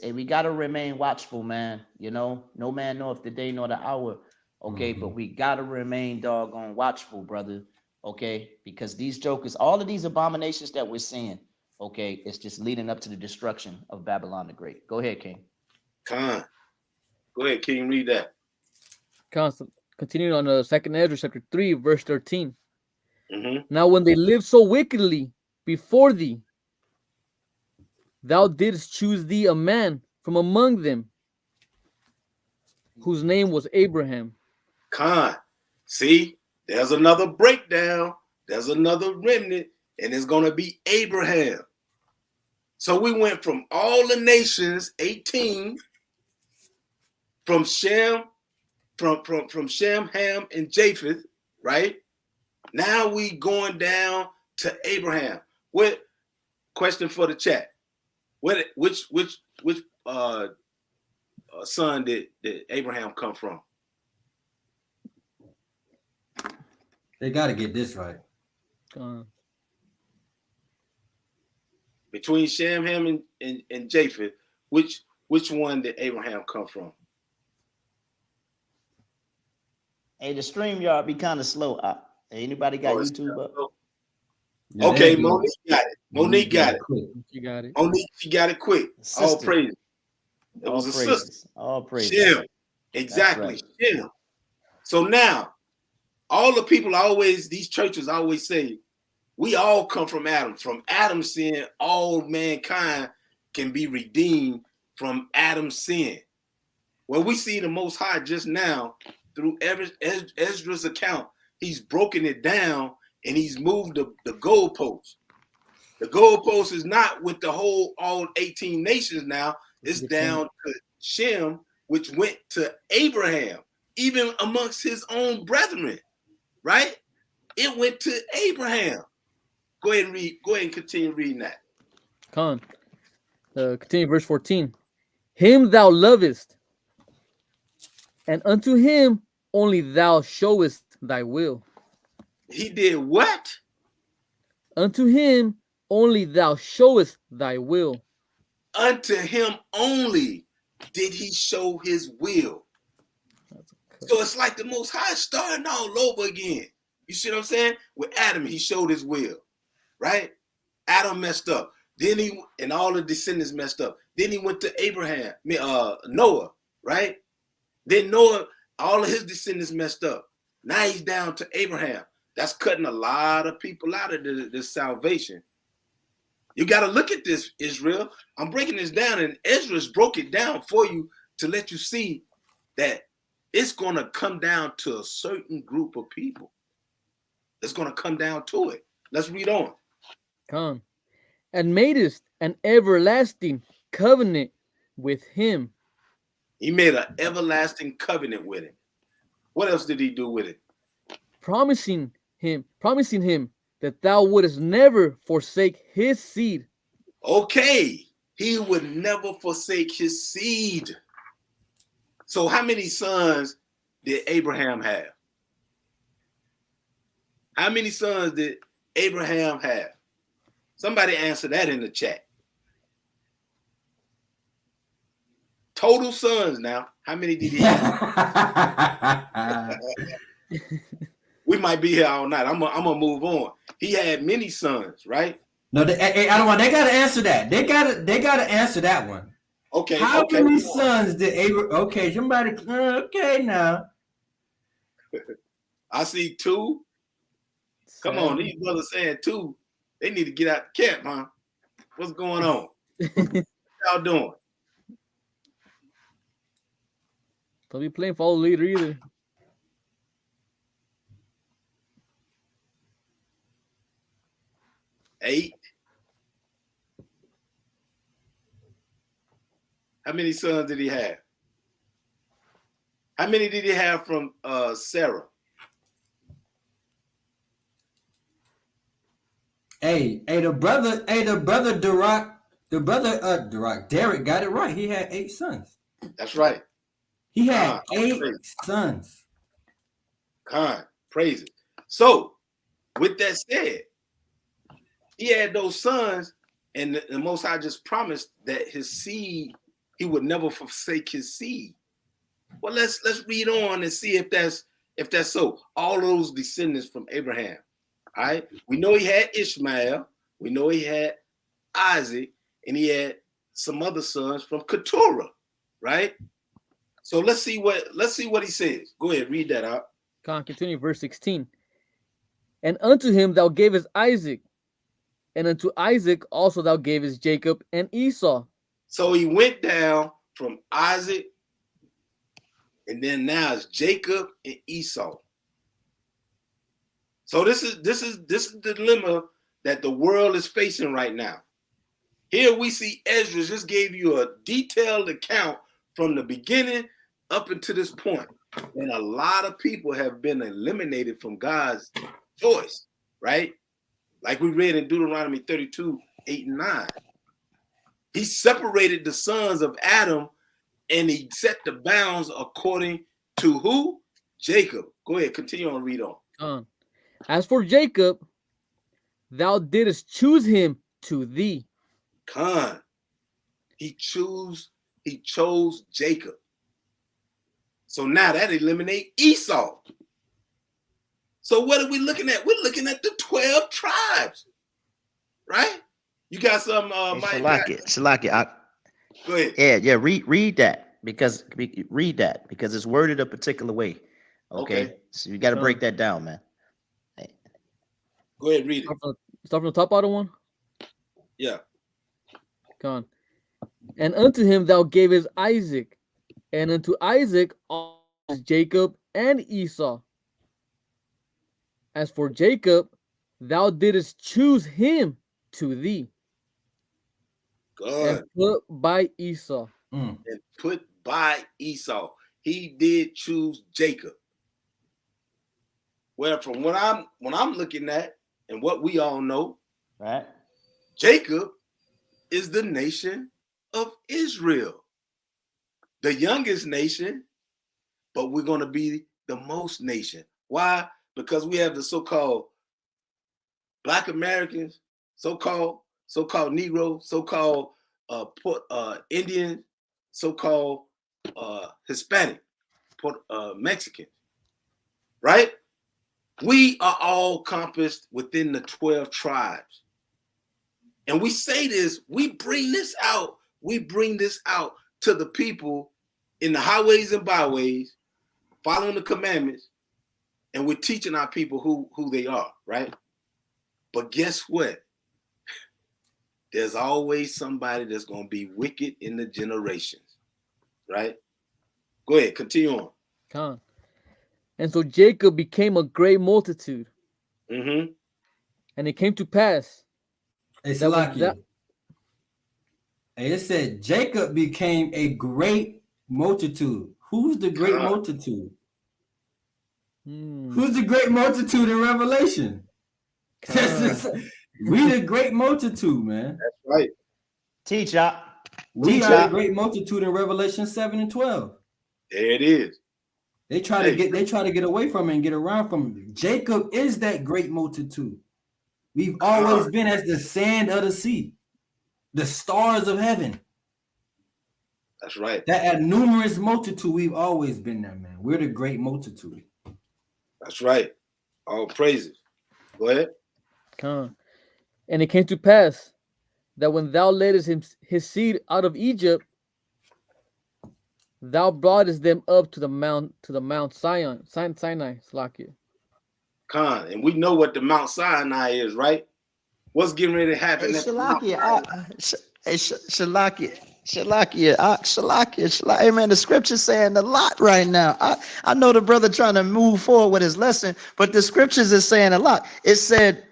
We gotta remain watchful, man. You know, no man knoweth the day nor the hour. Okay, but we gotta remain doggone watchful, brother. Okay, because these jokers, all of these abominations that we're seeing, okay, it's just leading up to the destruction of Babylon the Great. Go ahead, King. Go ahead, King. Read that. Continuing on the second Ezra, chapter 3, verse 13. Now, when they lived so wickedly before thee, thou didst choose thee a man from among them, whose name was Abraham. See, there's another breakdown. There's another remnant, and it's going to be Abraham. So we went from all the nations, 18, from Shem, from Shem, Ham, and Japheth, right? Now we going down to Abraham. What question for the chat? Which son did Abraham come from? They got to get this right. Between Shem, Ham, and Japheth, which one did Abraham come from? Hey, the StreamYard be kind of slow. Anybody got YouTube up? Yeah, okay, Monique got it. Monique got it. You got it. Monique, she got it quick. All praise. It was a sister. All praise. Shem. Exactly. Right. Shem. So now, all the people these churches always say, we all come from Adam. From Adam's sin, all mankind can be redeemed from Adam's sin. Well, we see the Most High just now through Ezra's account. He's broken it down and he's moved the goalposts. The goalpost is not with all 18 nations now. It's down to Shem, which went to Abraham, even amongst his own brethren, right? It went to Abraham. Go ahead and read. Go ahead and continue reading that. Continue verse 14. Him thou lovest, and unto him only thou showest thy will. He did what? Unto him only thou showest thy will. Unto him only did he show his will. So it's like the Most High starting all over again. You see what I'm saying? With Adam, he showed his will, right? Adam messed up. Then and all the descendants messed up. Then he went to Noah, right? Then Noah, all of his descendants messed up. Now he's down to Abraham. That's cutting a lot of people out of this salvation. You got to look at this, Israel. I'm breaking this down, and Ezra's broke it down for you to let you see that it's going to come down to a certain group of people. It's going to come down to it. Let's read on. Come. And madest an everlasting covenant with him. He made an everlasting covenant with him. What else did he do with it? Promising promising him that thou wouldest never forsake his seed. Okay, he would never forsake his seed. So how many sons did Abraham have? How many sons did Abraham have? Somebody answer that in the chat. Total sons now. How many did he have? We might be here all night. I'm gonna move on. He had many sons, right? No, I don't want. They gotta answer that. They gotta answer that one. Okay. How many sons did Abraham? Okay, somebody. Okay, now. I see 2. Come on, these brothers saying 2. They need to get out the camp, huh? What's going on? What y'all doing? Don't be playing follow the leader either. Eight. How many sons did he have? How many did he have from Sarah? Hey, the brother Derek got it right. He had 8 sons. That's right. He had 8 sons. God, praise it. So, with that said, he had those sons, and the Most High just promised that his seed, he would never forsake his seed. Well, let's read on and see if that's so. All those descendants from Abraham. All right. We know he had Ishmael. We know he had Isaac, and he had some other sons from Keturah, right? So let's see what he says. Go ahead, read that out. Continue verse 16. And unto him thou gavest Isaac, and unto Isaac also thou gavest Jacob and Esau. So he went down from Isaac, and then now it's Jacob and Esau. So this is the dilemma that the world is facing right now. Here we see Ezra just gave you a detailed account from the beginning up until this point. And a lot of people have been eliminated from God's choice, right? Like we read in Deuteronomy 32, 8 and 9. He separated the sons of Adam and he set the bounds according to who? Jacob. Go ahead, continue on, read on. As for Jacob, thou didst choose him to thee. He chose Jacob. So now that eliminates Esau. So what are we looking at? We're looking at the 12 tribes, right? You got some Shalaki. Go ahead. Yeah, read that because it's worded a particular way. Okay. So you got to break that down, man. Go ahead, read it. Start from the top out of one? Yeah. Come on. And unto him thou gavest Isaac, and unto Isaac also Jacob and Esau. As for Jacob, thou didst choose him to thee. Good. And put by Esau. And put by Esau. He did choose Jacob. Well, from what I'm looking at, and what we all know, right? Jacob is the nation of Israel, the youngest nation, but we're going to be the most nation. Why? Because we have the so-called Black Americans, so-called Negro, so-called Indian, so-called Hispanic, Mexican, right? We are all compassed within the 12 tribes. And we say this, we bring this out to the people in the highways and byways, following the commandments, and we're teaching our people who they are, right? But guess what? There's always somebody that's going to be wicked in the generations, right? Go ahead, continue on. Come on. And so Jacob became a great multitude. Mm-hmm. And it came to pass. It's lucky. It said Jacob became a great multitude. Who's the great multitude? Who's the great multitude in Revelation? We the great multitude, man. That's right. Teach up. We are the great multitude in Revelation 7 and 12. There it is. They try to get away from it and get around from it. Jacob is that great multitude. We've always been as the sand of the sea, the stars of heaven. That's right. That numerous multitude, we've always been there, man. We're the great multitude. That's right. All praises. Go ahead. And it came to pass that when thou leddest his seed out of Egypt, thou broughtest them up to the Mount Sinai, Salakia. And we know what the Mount Sinai is, right? What's getting ready to happen? Shalakia. Amen. The scripture's saying a lot right now. I know the brother trying to move forward with his lesson, but the scriptures is saying a lot. It said,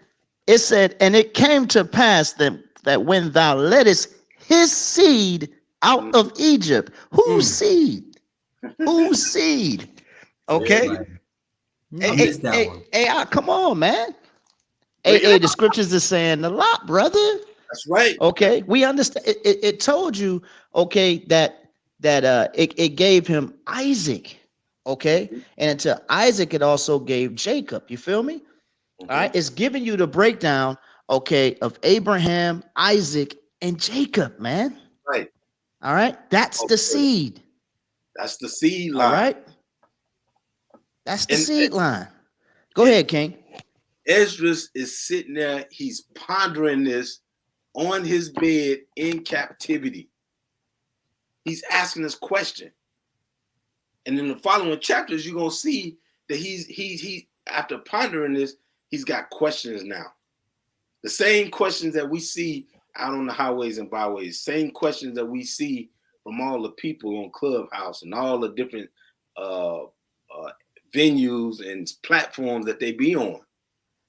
and it came to pass that when thou leddest his seed out of Egypt, whose seed? Whose seed? Okay. Hey, come on, man. Hey, the scriptures is saying a lot, brother. That's right. Okay, we understand. It told you, okay, that it gave him Isaac, okay, and to Isaac it also gave Jacob. You feel me? All right, it's giving you the breakdown, okay, of Abraham, Isaac, and Jacob, man. Right. All right, that's the seed. That's the seed line. All right, that's the seed line. Go ahead, King. Esdras is sitting there. He's pondering this on his bed in captivity. He's asking this question. And in the following chapters, you're going to see that he after pondering this, he's got questions now. The same questions that we see out on the highways and byways, same questions that we see from all the people on Clubhouse and all the different venues and platforms that they be on.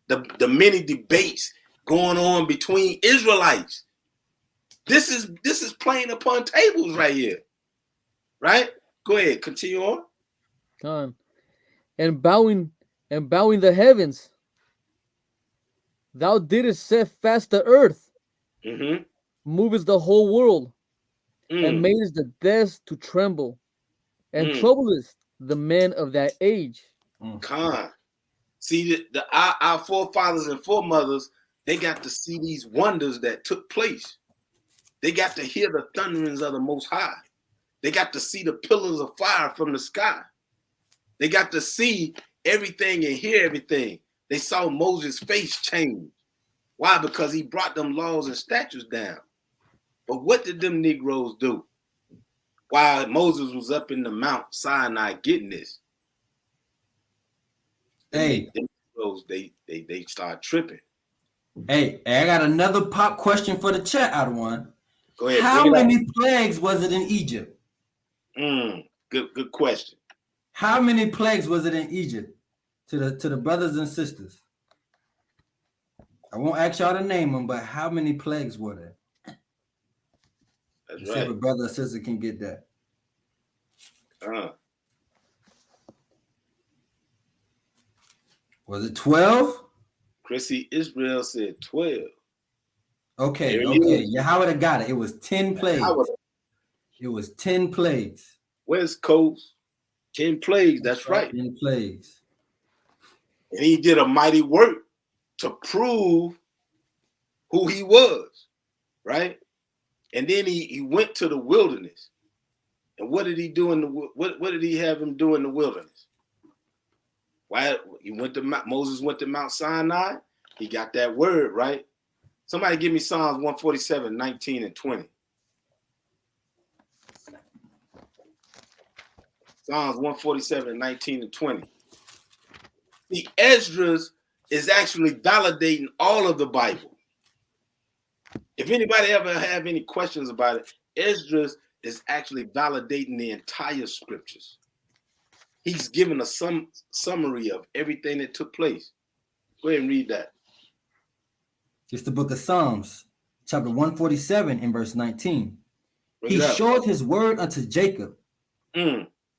The many debates going on between Israelites. This is playing upon tables right here. Right? Go ahead, continue on. And bowing the heavens, thou didst set fast the earth, movest the whole world, and madest the deaths to tremble, and troublest the men of that age. See, our forefathers and foremothers, they got to see these wonders that took place. They got to hear the thunderings of the Most High. They got to see the pillars of fire from the sky. They got to see everything and hear everything. They saw Moses' face change. Why? Because he brought them laws and statutes down. But what did them Negroes do while Moses was up in the Mount Sinai getting this? Hey, they start tripping. Hey, I got another pop question for the chat, Adawan. Go ahead. How many plagues was it in Egypt? Good question. How many plagues was it in Egypt? To the brothers and sisters. I won't ask y'all to name them, but how many plagues were there? That's See right. if a brother or sister can get that. Was it 12? Chrissy Israel said 12. Okay. Yahweh got it. It was 10 plagues. It was 10 plagues. West Coast, 10 plagues. That's right. 10 plagues. And he did a mighty work to prove who he was, right? And then he went to the wilderness. And what did he do what did he have him do in the wilderness? Why Moses went to Mount Sinai? He got that word, right? Somebody give me Psalms 147, 19 and 20. Psalms 147, 19 and 20. The Esdras is actually validating all of the Bible. If anybody ever have any questions about it, Esdras is actually validating the entire scriptures. He's giving us some summary of everything that took place. Go ahead and read that. It's the book of Psalms, chapter 147 and verse 19. He showed his word unto Jacob,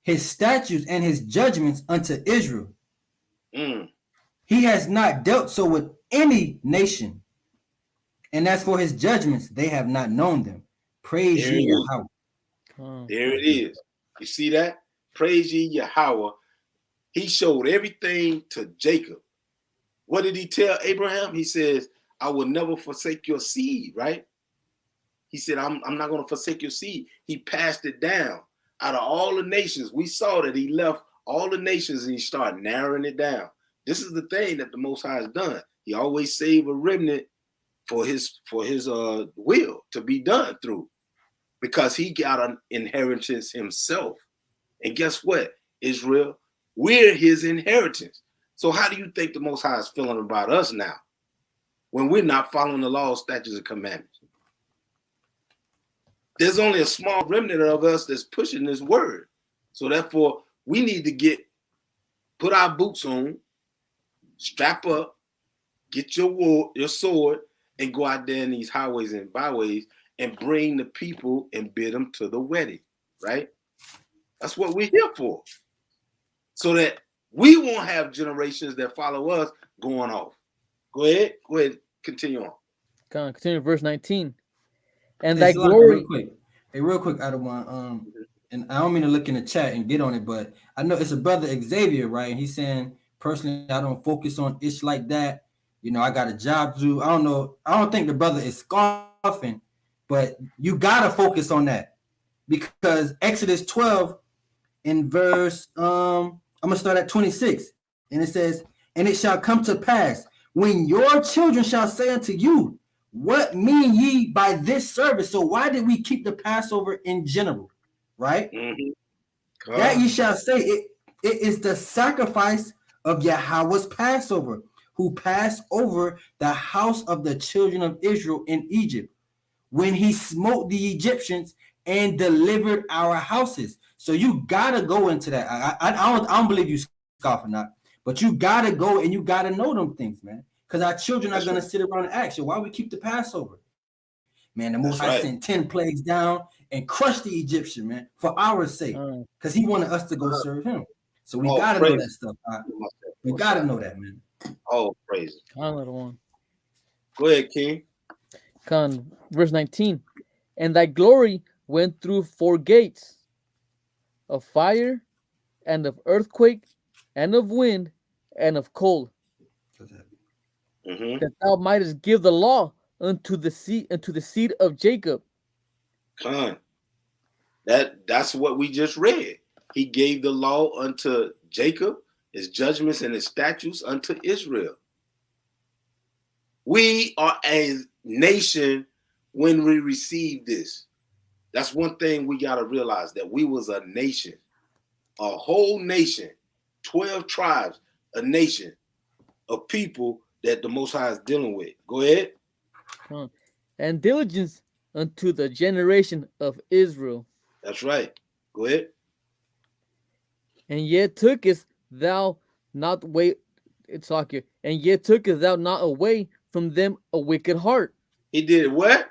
his statutes and his judgments unto Israel. He has not dealt so with any nation. And as for his judgments, they have not known them. Praise ye Yahweh. There it is. You see that? Praise ye Yahweh. He showed everything to Jacob. What did he tell Abraham? He says, I will never forsake your seed, right? He said, I'm not going to forsake your seed. He passed it down. Out of all the nations, we saw that he left all the nations and he started narrowing it down. This is the thing that the Most High has done. He always saved a remnant for his will to be done through, because he got an inheritance himself. And guess what, Israel? We're his inheritance. So how do you think the Most High is feeling about us now when we're not following the laws, statutes, and commandments? There's only a small remnant of us that's pushing this word. So therefore, we need to put our boots on, strap up, get your sword, and go out there in these highways and byways and bring the people and bid them to the wedding, right? That's what we're here for. So that we won't have generations that follow us going off. Go ahead, continue on. Continue verse 19. And that glory. Real quick, Adawan. And I don't mean to look in the chat and get on it, but I know it's a brother Xavier, right? And he's saying, personally, I don't focus on ish like that. You know, I got a job to do. I don't know. I don't think the brother is scoffing, but you gotta focus on that, because Exodus 12 in verse I'm gonna start at 26, and it says, and it shall come to pass when your children shall say unto you, what mean ye by this service? So why did we keep the Passover in general, right? That ye shall say, it is the sacrifice of Yahweh's Passover, who passed over the house of the children of Israel in Egypt, when he smote the Egyptians and delivered our houses. So you gotta go into that. I don't believe you scoff or not, but you gotta go and you gotta know them things, man. Because our children are gonna sit around and ask you, why we keep the Passover? Man, the Most High sent 10 plagues down and crushed the Egyptian, man, for our sake, because he wanted us to go serve him. So we gotta know that stuff. We gotta know that, man. Oh, praise. Go ahead, King. Verse 19. And thy glory went through 4 gates of fire, and of earthquake, and of wind, and of cold, that thou mightest give the law unto the seed of Jacob. That's what we just read. He gave the law unto Jacob, his judgments and his statutes unto Israel. We are a nation when we receive this. That's one thing we got to realize, that we was a nation, a whole nation, 12 tribes, a nation of people that the Most High is dealing with. Go ahead. And diligence unto the generation of Israel. That's right. Go ahead. And yet tookest thou not away, and yet tookest thou not away from them a wicked heart. He did what?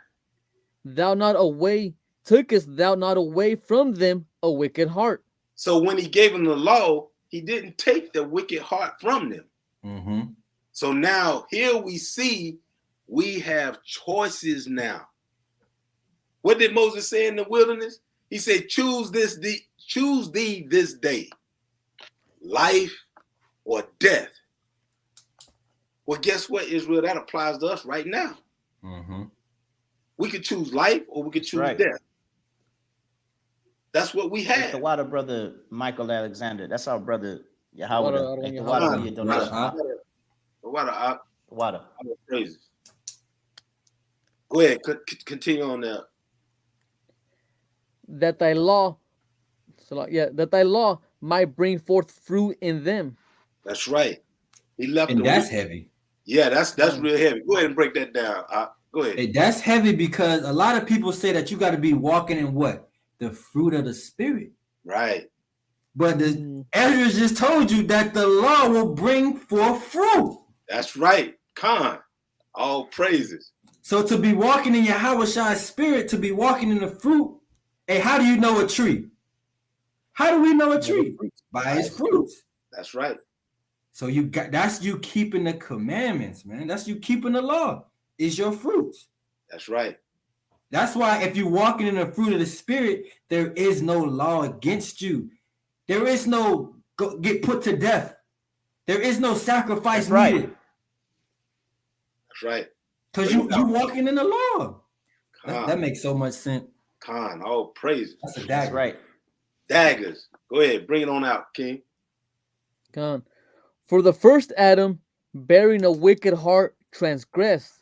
Tookest thou not away from them a wicked heart. So when he gave them the law, he didn't take the wicked heart from them. So now here we see we have choices now. What did Moses say in the wilderness? He said, choose thee this day, life or death. Well, guess what, Israel? That applies to us right now. We could choose life or we could choose death. That's what we have. It's the water, brother Michael Alexander. That's our brother Yahweh. The water. Praises. Go ahead. Continue on there. That thy law might bring forth fruit in them. That's right. He left. And that's heavy. Yeah, that's real heavy. Go ahead and break that down. Go ahead. Hey, that's heavy because a lot of people say that you got to be walking in what? The fruit of the Spirit. Right. But the Ezra just told you that the law will bring forth fruit. That's right. All praises. So to be walking in Yahweh's Spirit, to be walking in the fruit, hey, how do you know a tree? How do we know a tree? By its fruits. That's right. So that's you keeping the commandments, man. That's you keeping the law. Is your fruits. That's right. That's why if you're walking in the fruit of the spirit, there is no law against you. There is no get put to death. There is no sacrifice needed. That's right. Because you walking in the law. That makes so much sense. All praises. That's a dagger. That's right. Daggers. Go ahead, bring it on out, King. For the first Adam, bearing a wicked heart, transgressed.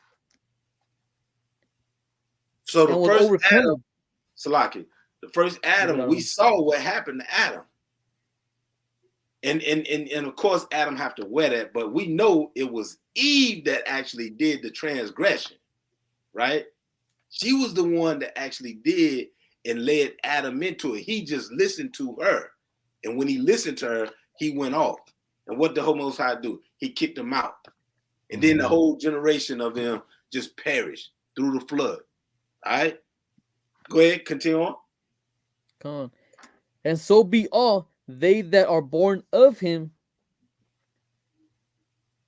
So the first Adam, Salaki, the first Adam, we saw what happened to Adam. And of course, Adam have to wear that, but we know it was Eve that actually did the transgression, right? She was the one that actually did and led Adam into it. He just listened to her. And when he listened to her, he went off. And what did the Most High do? He kicked him out. And then the whole generation of them just perished through the flood. All right? Go ahead, continue on. And so be all they that are born of him.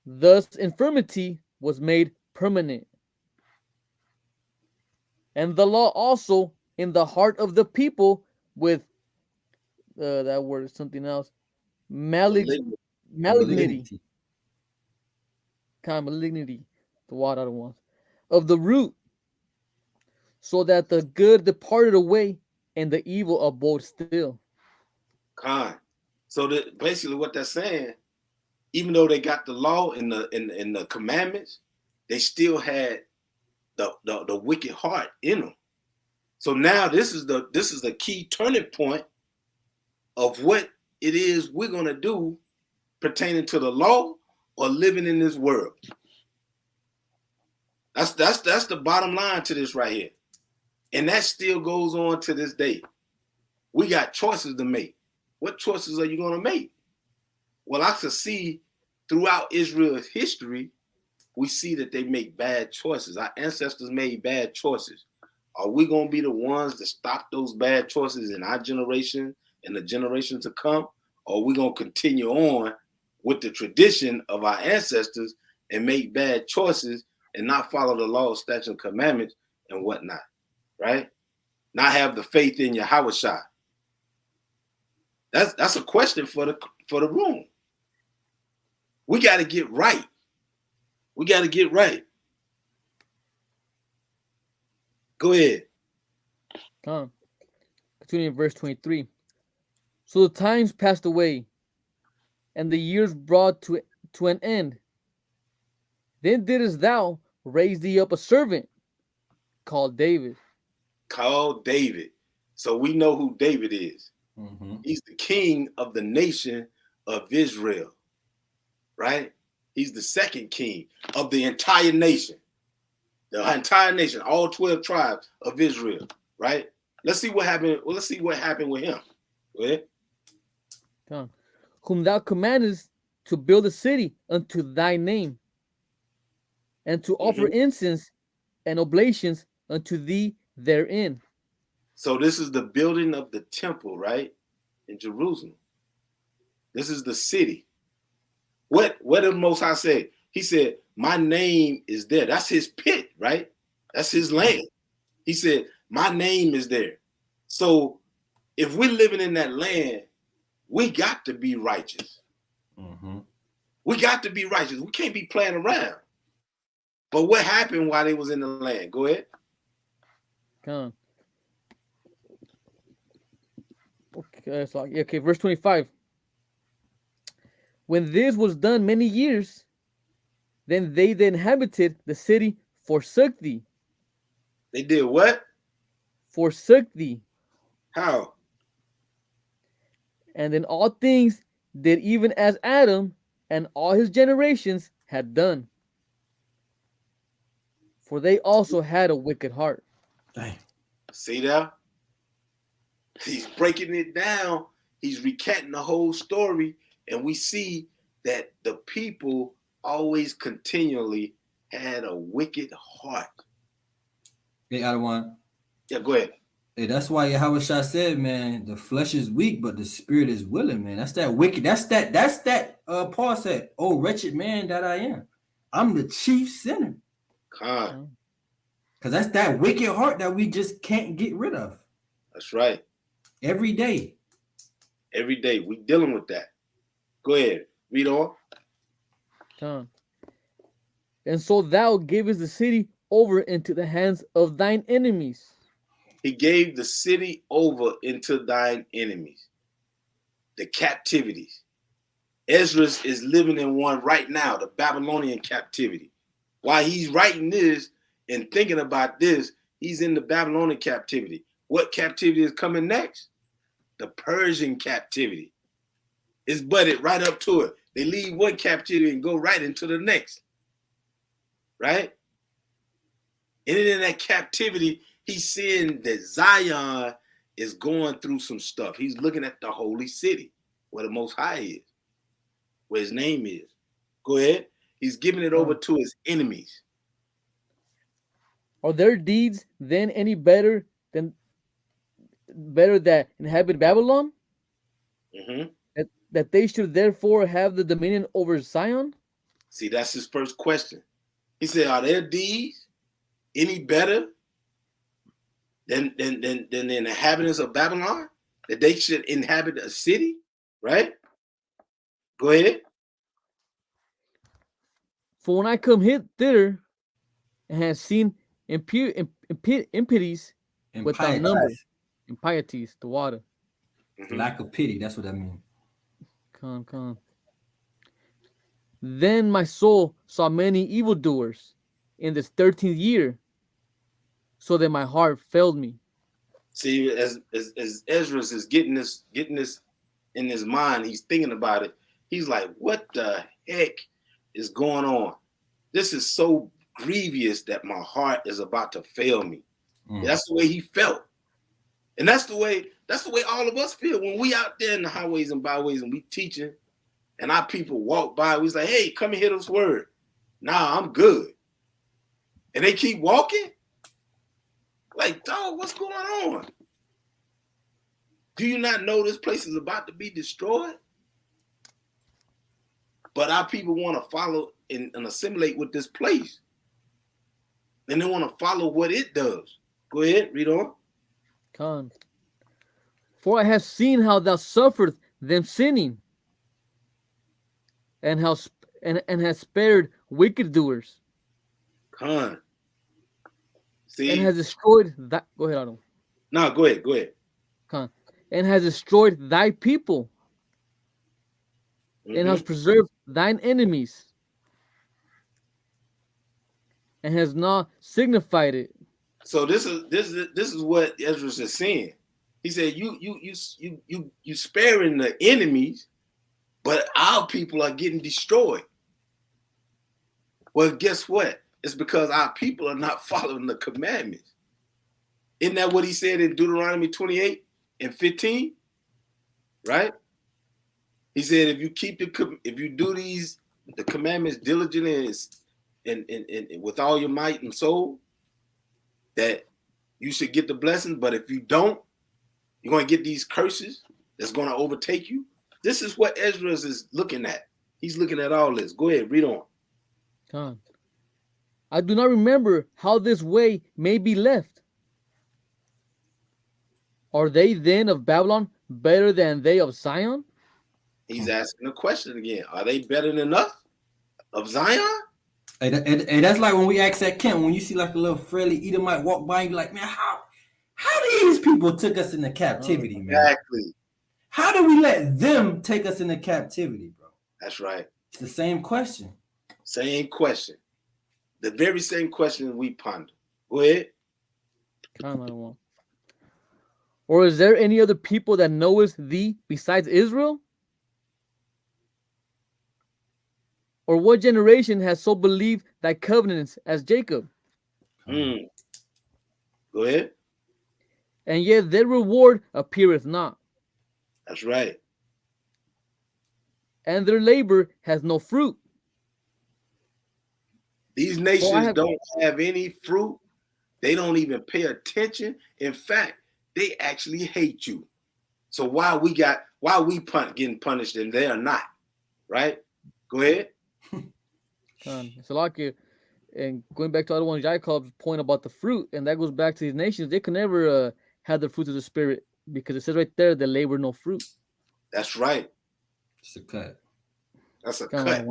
Thus infirmity was made permanent. And the law also in the heart of the people with that word is something else. Malignity. Malignity. The word I don't want. Of the root. So that the good departed away and the evil abode still. So basically what they're saying, even though they got the law and the commandments, they still had the wicked heart in them. So now this is the key turning point of what it is we're gonna do pertaining to the law or living in this world. That's the bottom line to this right here. And that still goes on to this day. We got choices to make. What choices are you going to make? Well, I could see throughout Israel's history, we see that they make bad choices. Our ancestors made bad choices. Are we going to be the ones that stop those bad choices in our generation and the generation to come? Or are we going to continue on with the tradition of our ancestors and make bad choices and not follow the law, statutes, and commandments and whatnot? Right? Not have the faith in Yahushua. That's a question for the room. We got to get right. We got to get right. Go ahead. Continuing verse 23. So the times passed away, and the years brought to an end. Then didst thou raise thee up a servant called David. So we know who David is. He's the king of the nation of Israel, right? He's the second king of the entire nation. The entire nation, all 12 tribes of Israel, right? Let's see what happened. Well, let's see what happened with him. Go ahead. Whom thou commandest to build a city unto thy name, and to offer incense and oblations unto thee therein. So this is the building of the temple, right? In Jerusalem. This is the city. What did Most High say? He said, my name is there. That's his pit, right? That's his land. He said, my name is there. So if we're living in that land, we got to be righteous. We got to be righteous. We can't be playing around. But what happened while they was in the land? Go ahead. Okay, verse 25. When this was done many years, then they that inhabited the city forsook thee. They did what? Forsook thee. How? And in all things did even as Adam and all his generations had done. For they also had a wicked heart. Dang. See that? He's breaking it down. He's recanting the whole story. And we see that the people always continually had a wicked heart. Hey, Adawan. Yeah, go ahead. Hey, that's why Yahweh Shah said, man, the flesh is weak, but the spirit is willing, man. That's that wicked. That's that. Paul said, "Oh, wretched man that I am, I'm the chief sinner." Con. Because that's that wicked heart that we just can't get rid of. That's right. Every day. Every day we dealing with that. Go ahead, read on. Con. And so thou gavest the city over into the hands of thine enemies. He gave the city over into thine enemies, the captivities. Ezra is living in one right now, the Babylonian captivity. While he's writing this and thinking about this, he's in the Babylonian captivity. What captivity is coming next? The Persian captivity. It's butted right up to it. They leave one captivity and go right into the next. Right? And in that captivity, he's seeing that Zion is going through some stuff. He's looking at the holy city, where the Most High is, where his name is. Go ahead. He's giving it over to his enemies. Are their deeds then any better that inhabit Babylon? Mm-hmm. That they should therefore have the dominion over Zion? See, that's his first question. He said, are their deeds any better than the inhabitants of Babylon? That they should inhabit a city? Right? Go ahead. For when I come thither and have seen impieties without number, impieties, the water. Mm-hmm. Lack of pity, that's what that means. Come. Then my soul saw many evildoers in this 13th year, so that my heart failed me. See, as Ezra is getting this in his mind, he's thinking about it. He's like, what the heck is going on? This is so grievous that my heart is about to fail me. That's the way he felt. And that's the way all of us feel when we out there in the highways and byways and we teaching and our people walk by. We say, hey, come and hear this word. Nah, I'm good. And they keep walking. Like, dog, what's going on? Do you not know this place is about to be destroyed? But our people want to follow and assimilate with this place. And they want to follow what it does. Go ahead, read on. Con. For I have seen how thou suffered them sinning, and how and has spared wicked doers. Con. See, and has destroyed that. Go ahead, Adam. No, go ahead. Con. And has destroyed thy people, and has preserved thine enemies, and has not signified it. So this is what Ezra is saying. He said, you sparing the enemies, but our people are getting destroyed. Well, guess what? It's because our people are not following the commandments. Isn't that what he said in Deuteronomy 28 and 15? Right? He said, if you do the commandments diligently and with all your might and soul, that you should get the blessing. But if you don't, you're going to get these curses that's going to overtake you. This is what Ezra is looking at. He's looking at all this. Go ahead, read on. Con. I do not remember how this way may be left. Are they then of Babylon better than they of Zion? He's asking a question again. Are they better than us of Zion? And that's like when we ask that camp, when you see like a little friendly Edomite walk by, and be like, man, how these people took us into captivity, man? Exactly. How do we let them take us into captivity, bro? That's right. It's the same question. Same question. The very same question we ponder. Go ahead. Or is there any other people that knoweth thee besides Israel? Or what generation has so believed thy covenants as Jacob? Go ahead. And yet their reward appeareth not. That's right. And their labor has no fruit. These nations don't have any fruit. They don't even pay attention. In fact, they actually hate you. So why we getting punished and they are not, right? Go ahead. It's a lot. And going back to other one, Jacob's point about the fruit, and that goes back to these nations. They could never have the fruit of the spirit because it says right there that labor no fruit. That's right. It's a cut. That's a cut.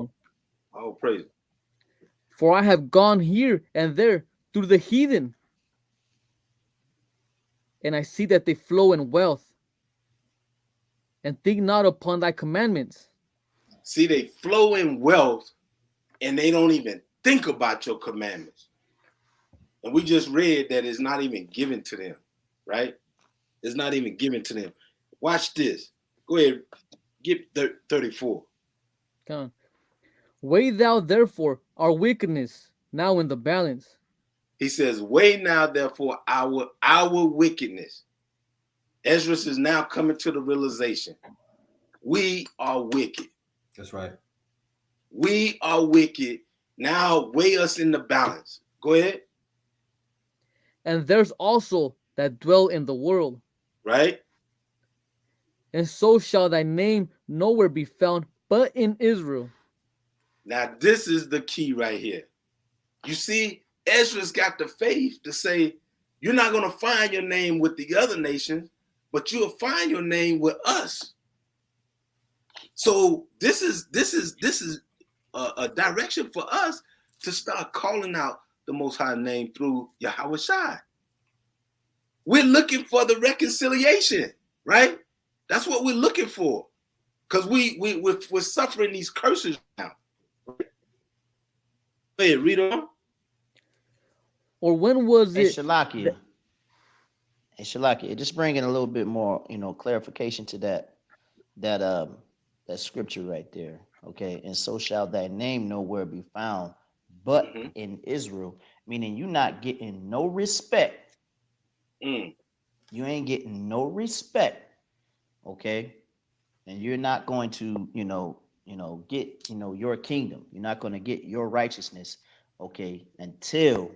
Oh, praise. For I have gone here and there through the heathen, and I see that they flow in wealth, and think not upon thy commandments. See, they flow in wealth, and they don't even think about your commandments. And we just read that it's not even given to them, right? It's not even given to them. Watch this. Go ahead. Get 34. Come on. Weigh thou therefore our wickedness now in the balance. He says, weigh now therefore our wickedness. Ezra is now coming to the realization. We are wicked. That's right. We are wicked. Now weigh us in the balance. Go ahead. And there's also that dwell in the world. Right? And so shall thy name nowhere be found but in Israel. Now this is the key right here. You see, Ezra's got the faith to say, you're not going to find your name with the other nations, but you'll find your name with us. So this is a direction for us to start calling out the Most High name through Yahweh Shai. We're looking for the reconciliation, right? That's what we're looking for, because we're suffering these curses now. Hey, read on. Or when was it? Shalakia. Hey, Shalakia. Just bringing a little bit more, clarification to that scripture right there. Okay, and so shall thy name nowhere be found, but in Israel, meaning you're not getting no respect. You ain't getting no respect. Okay, and you're not going to, get, your kingdom. You're not going to get your righteousness. Okay, until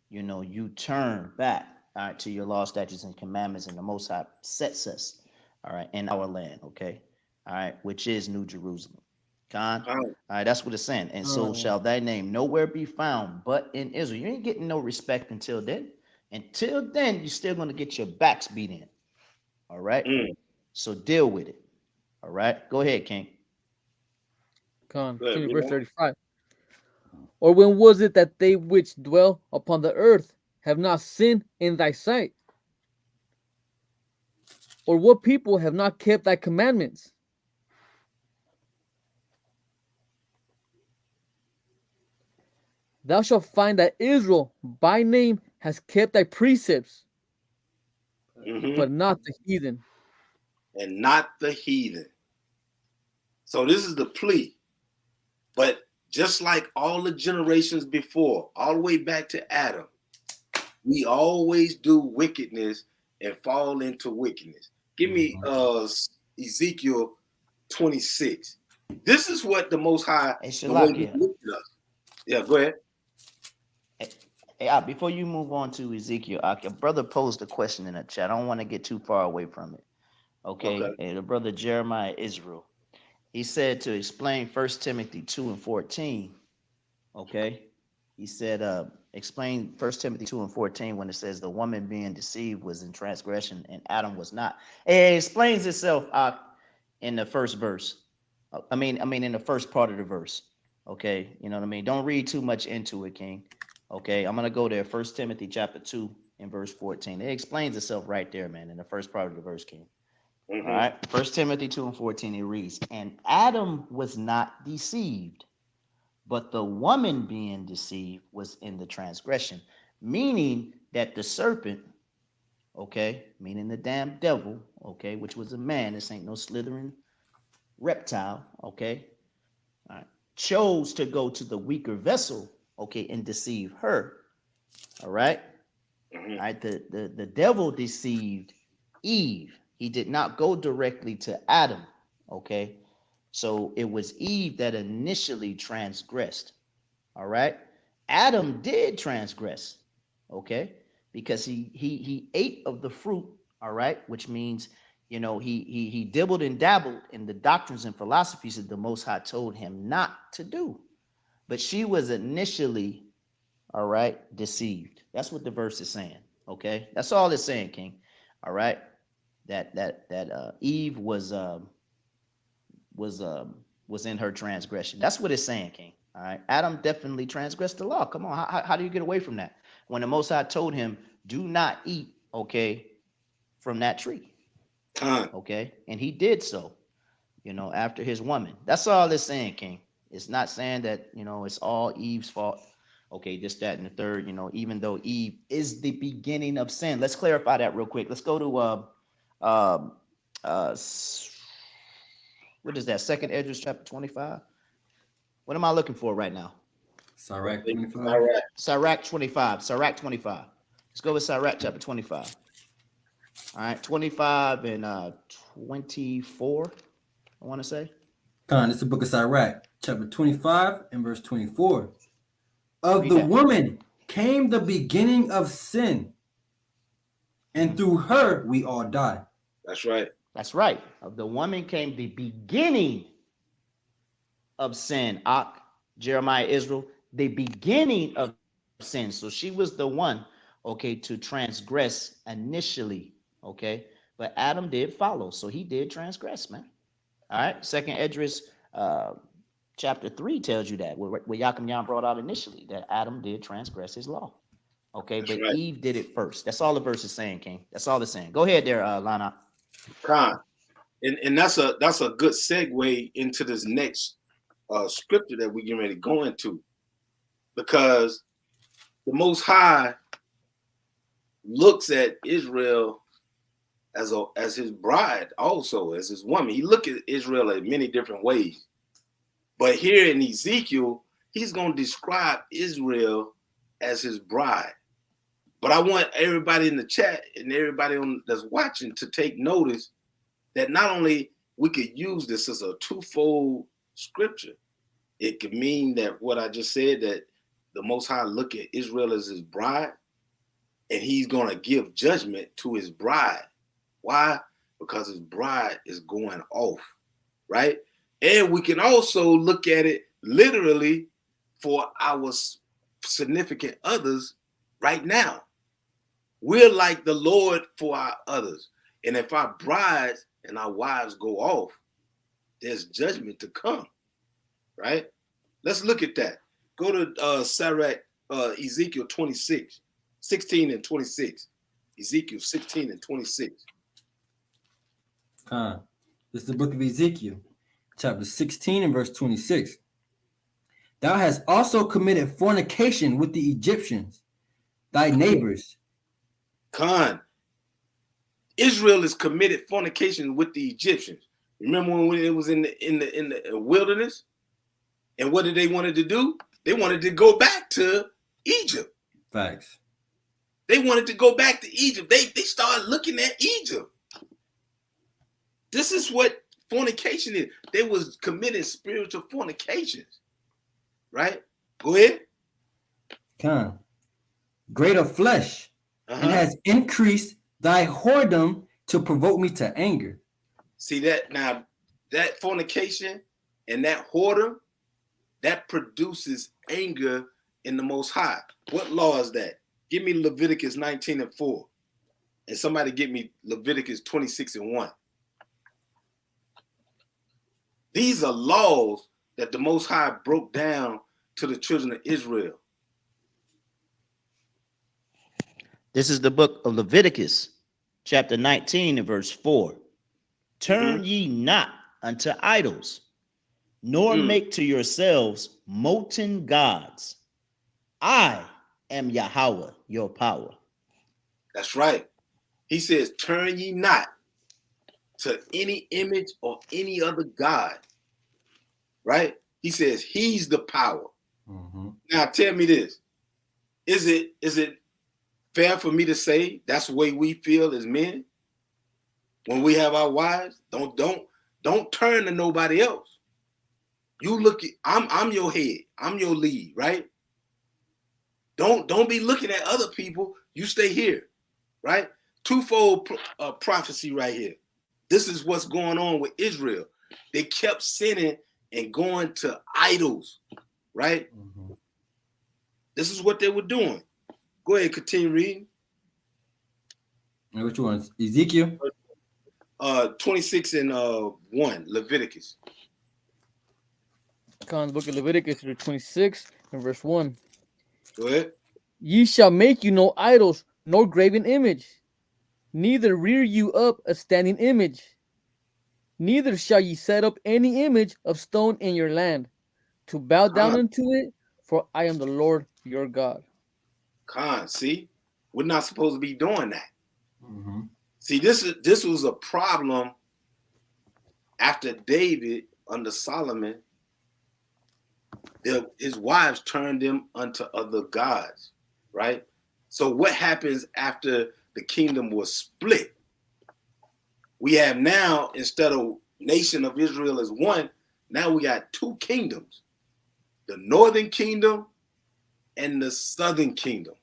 you turn back, all right, to your law, statutes, and commandments, and the Most High sets us, all right, in our land, okay, all right, which is New Jerusalem. All right, that's what it's saying. And so shall thy name nowhere be found but in Israel. You ain't getting no respect until then. Until then, you're still going to get your backs beat in. All right, so deal with it. All right, go ahead, King. Verse 35. Or when was it that they which dwell upon the earth have not sinned in thy sight? Or what people have not kept thy commandments? Thou shalt find that Israel by name has kept thy precepts, but not the heathen. And not the heathen. So this is the plea. But just like all the generations before, all the way back to Adam, we always do wickedness and fall into wickedness. Give me Ezekiel 26. This is what the Most High, the way he looked at us. Yeah, go ahead. Hey, before you move on to Ezekiel, a brother posed a question in the chat. I don't want to get too far away from it. Okay. Hey, the brother Jeremiah Israel. He said to explain 1 Timothy 2 and 14. Okay. He said, explain 1 Timothy 2 and 14 when it says the woman being deceived was in transgression and Adam was not. It explains itself in the first verse. I mean, in the first part of the verse. Okay. You know what I mean? Don't read too much into it, King. Okay. I'm going to go there. 1 Timothy chapter 2 and verse 14. It explains itself right there, man, in the first part of the verse, King. All right. 1 Timothy 2 and 14, it reads, and Adam was not deceived, but the woman being deceived was in the transgression, meaning that the serpent, okay, meaning the damn devil, okay, which was a man, this ain't no slithering reptile, okay, all right, chose to go to the weaker vessel, okay, and deceive her. All right. All right. The devil deceived Eve. He did not go directly to Adam. Okay. So it was Eve that initially transgressed. All right. Adam did transgress. Okay. Because he ate of the fruit All right, which means, you know, he dibbled and dabbled in the doctrines and philosophies that the Most High told him not to do. But she was initially, all right, deceived. That's what the verse is saying. Okay, that's all it's saying, King. All right, that Eve was was in her transgression. That's what it's saying, King. All right, Adam definitely transgressed the law. Come on, how do you get away from that? When the Most High told him, "Do not eat," okay, from that tree. Okay, and he did so, you know, after his woman. That's all it's saying, King. It's not saying that, you know, it's all Eve's fault. Okay, this, that, and the third, you know, even though Eve is the beginning of sin. Let's clarify that real quick. Let's go to what is that? Second Ezra chapter 25. What am I looking for right now? Sirach 25. Sirach 25. Sirach 25. Let's go with Sirach chapter 25. All right, 25 and 24, I want to say. It's the book of Sirach, chapter 25 and verse 24. Of the woman came the beginning of sin, and through her we all die. That's right. That's right. Of the woman came the beginning of sin. Jeremiah, Israel, the beginning of sin. So she was the one, okay, to transgress initially, okay? But Adam did follow, so he did transgress, man. All right, Second Esdras chapter 3 tells you that, where Yaakam Yam brought out initially, that Adam did transgress his law. Okay, that's but right. Eve did it first. That's all the verse is saying, King. That's all it's saying. Go ahead there, Lana. And that's a good segue into this next scripture that we're getting ready to go into, because the Most High looks at Israel as his bride, also as his woman. He look at Israel in many different ways, but here in Ezekiel, he's going to describe Israel as his bride. But I want everybody in the chat and everybody that's watching to take notice that not only we could use this as a twofold scripture, it could mean that what I just said, that the Most High look at Israel as his bride, and he's going to give judgment to his bride. Why? Because his bride is going off, right? And we can also look at it literally for our significant others right now. We're like the Lord for our others. And if our brides and our wives go off, there's judgment to come, right? Let's look at that. Go to Sirach, Ezekiel 26, 16 and 26. Ezekiel 16 and 26. This is the book of Ezekiel, chapter 16 and verse 26. Thou hast also committed fornication with the Egyptians, thy neighbors. Israel is committed fornication with the Egyptians. Remember when it was in the wilderness? And what did they wanted to do? They wanted to go back to Egypt. Facts. They wanted to go back to Egypt. They started looking at Egypt. This is what fornication is. They was committing spiritual fornications. Right? Go ahead. Greater flesh, and has increased thy whoredom to provoke me to anger. See that now, that fornication and that whoredom, that produces anger in the Most High. What law is that? Give me Leviticus 19 and 4. And somebody get me Leviticus 26 and 1. These are laws that the Most High broke down to the children of Israel. This is the book of Leviticus, chapter 19 and verse 4. Turn ye not unto idols, nor make to yourselves molten gods. I am Yahweh, your power. That's right. He says, turn ye not to any image or any other god. Right? He says he's the power. Now tell me this. Is it fair for me to say that's the way we feel as men when we have our wives? Don't turn to nobody else. You look at, I'm your head, I'm your lead, right? Don't be looking at other people. You stay here, right? twofold prophecy right here. This is what's going on with Israel. They kept sinning and going to idols, right? Mm-hmm. This is what they were doing. Go ahead, continue reading. Which ones? Ezekiel? 26 and 1, Leviticus. The book of Leviticus, 26 and verse 1. Go ahead. Ye shall make you no idols, nor graven image, neither rear you up a standing image, neither shall ye set up any image of stone in your land, to bow down unto it, for I am the Lord your God. See, we're not supposed to be doing that. Mm-hmm. See, this was a problem after David under Solomon. His wives turned him unto other gods, right? So what happens after the kingdom was split? We have now, instead of nation of Israel as one, now we got two kingdoms, the northern kingdom and the southern kingdom.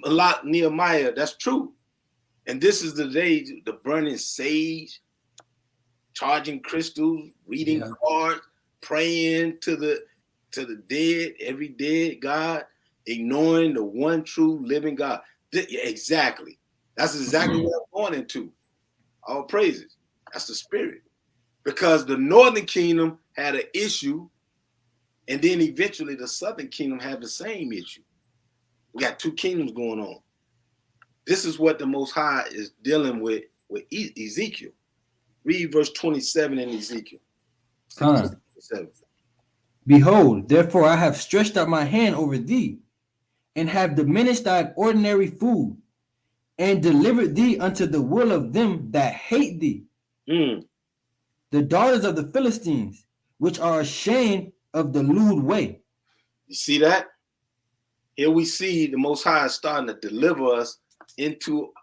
A lot, Nehemiah, that's true. And this is the day, the burning sage, charging crystals, reading cards, praying to the dead, every dead God, ignoring the one true living God. Exactly. That's exactly what I'm going into. All praises. That's the spirit. Because the northern kingdom had an issue, and then eventually the southern kingdom had the same issue. We got two kingdoms going on. This is what the Most High is dealing with Ezekiel. Read verse 27 in Ezekiel. Behold, therefore I have stretched out my hand over thee, and have diminished thy ordinary food, and delivered thee unto the will of them that hate thee. The daughters of the Philistines, which are ashamed of the lewd way. You see that? Here we see the Most High is starting to deliver us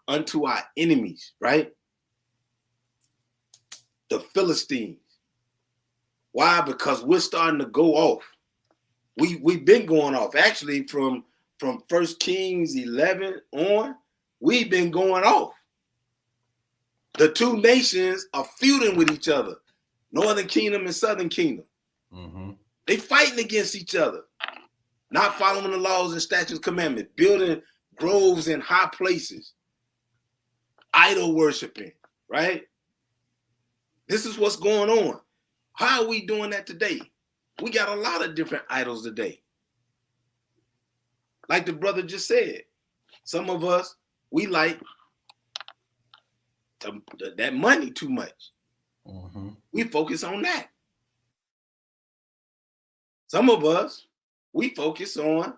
unto our enemies, right? The Philistines. Why? Because we're starting to go off. We've been going off. Actually, from 1 Kings 11 on, we've been going off. The two nations are feuding with each other, Northern Kingdom and Southern Kingdom. Mm-hmm. They fighting against each other, not following the laws and statutes, commandments, building groves in high places, idol worshiping, right? This is what's going on. How are we doing that today? We got a lot of different idols today. Like the brother just said, some of us, we like that money too much. Mm-hmm. We focus on that. Some of us, we focus on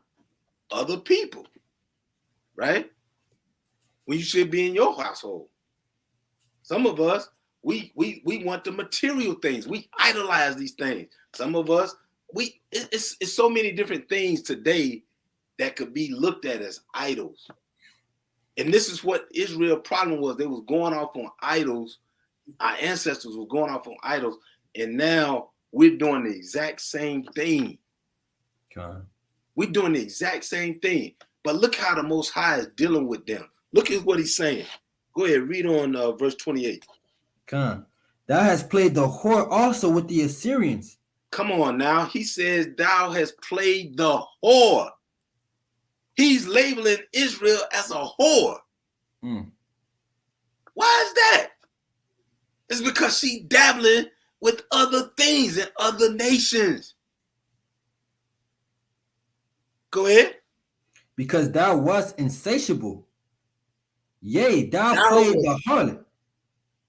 other people, right? When you should be in your household. Some of us, we want the material things. We idolize these things. Some of us, it's so many different things today that could be looked at as idols. And this is what Israel's problem was. They was going off on idols. Our ancestors were going off on idols. And now we're doing the exact same thing. Okay. We're doing the exact same thing. But look how the Most High is dealing with them. Look at what he's saying. Go ahead, read on verse 28. Come. Thou hast played the whore also with the Assyrians. Come on now. He says, thou hast played the whore. He's labeling Israel as a whore. Why is that? It's because she's dabbling with other things and other nations. Go ahead. Because thou wast insatiable. Yea, thou played the harlot.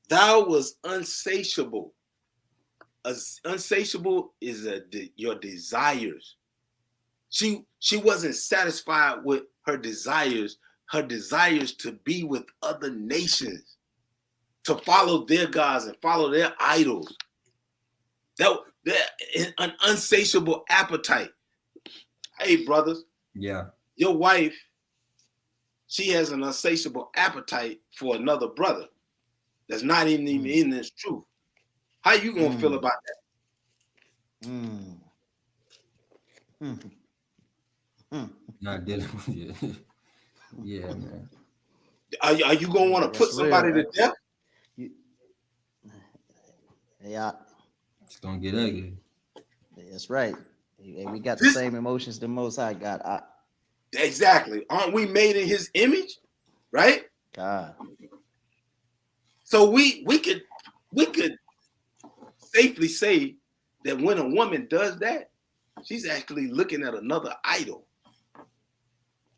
Thou was unsatiable. Unsatiable is your desires. She wasn't satisfied with her desires to be with other nations, to follow their gods and follow their idols. That an unsatiable appetite. Hey, brothers. Yeah. Your wife, she has an insatiable appetite for another brother that's not even in this truth. How you gonna feel about that? Not dealing with it. Yeah, man. Are you gonna want to put somebody to death? Yeah, It's gonna get ugly. that's right. We got the same emotions the Most High got. Exactly. Aren't we made in His image? Right. God. So we could safely say that when a woman does that, she's actually looking at another idol.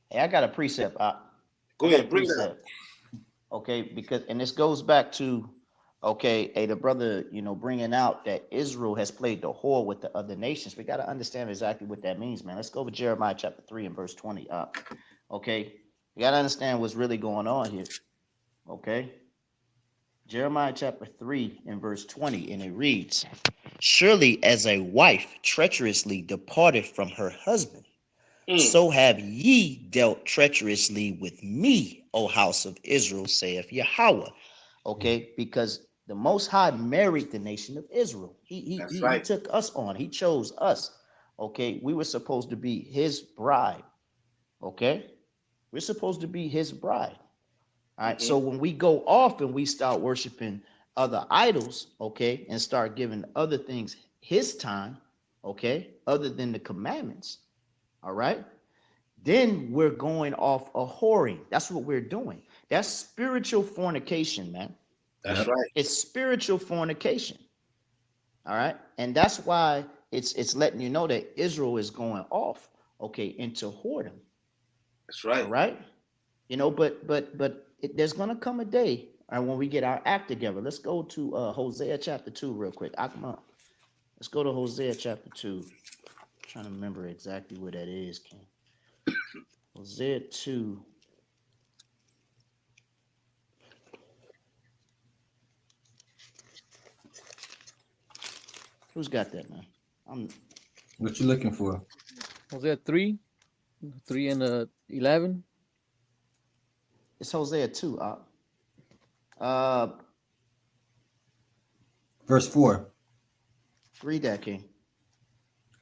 Hey, I got a precept. Go ahead, bring it up. Okay, because this goes back to the brother, bringing out that Israel has played the whore with the other nations. We got to understand exactly what that means, man. Let's go with Jeremiah chapter 3 and verse 20. Okay, you got to understand what's really going on here. Okay, Jeremiah chapter 3 and verse 20, and it reads, "Surely as a wife treacherously departed from her husband, so have ye dealt treacherously with me, O house of Israel, saith Yahweh." Okay, because the Most High married the nation of Israel. He took us on. He chose us. Okay, we were supposed to be His bride. Okay, we're supposed to be His bride. All right. So when we go off and we start worshiping other idols, okay, and start giving other things His time, okay, other than the commandments, all right, then we're going off a whoring. That's what we're doing. That's spiritual fornication, man. That's right. It's spiritual fornication. All right. And that's why it's letting you know that Israel is going off, okay, into whoredom. That's right. All right. But there's gonna come a day when we get our act together. Let's go to Hosea chapter 2 real quick. Let's go to Hosea chapter 2. I'm trying to remember exactly where that is, King. Hosea 2. Who's got that, man? What you looking for? Hosea 3 and 11. It's Hosea 2. Verse 4. Read that, King.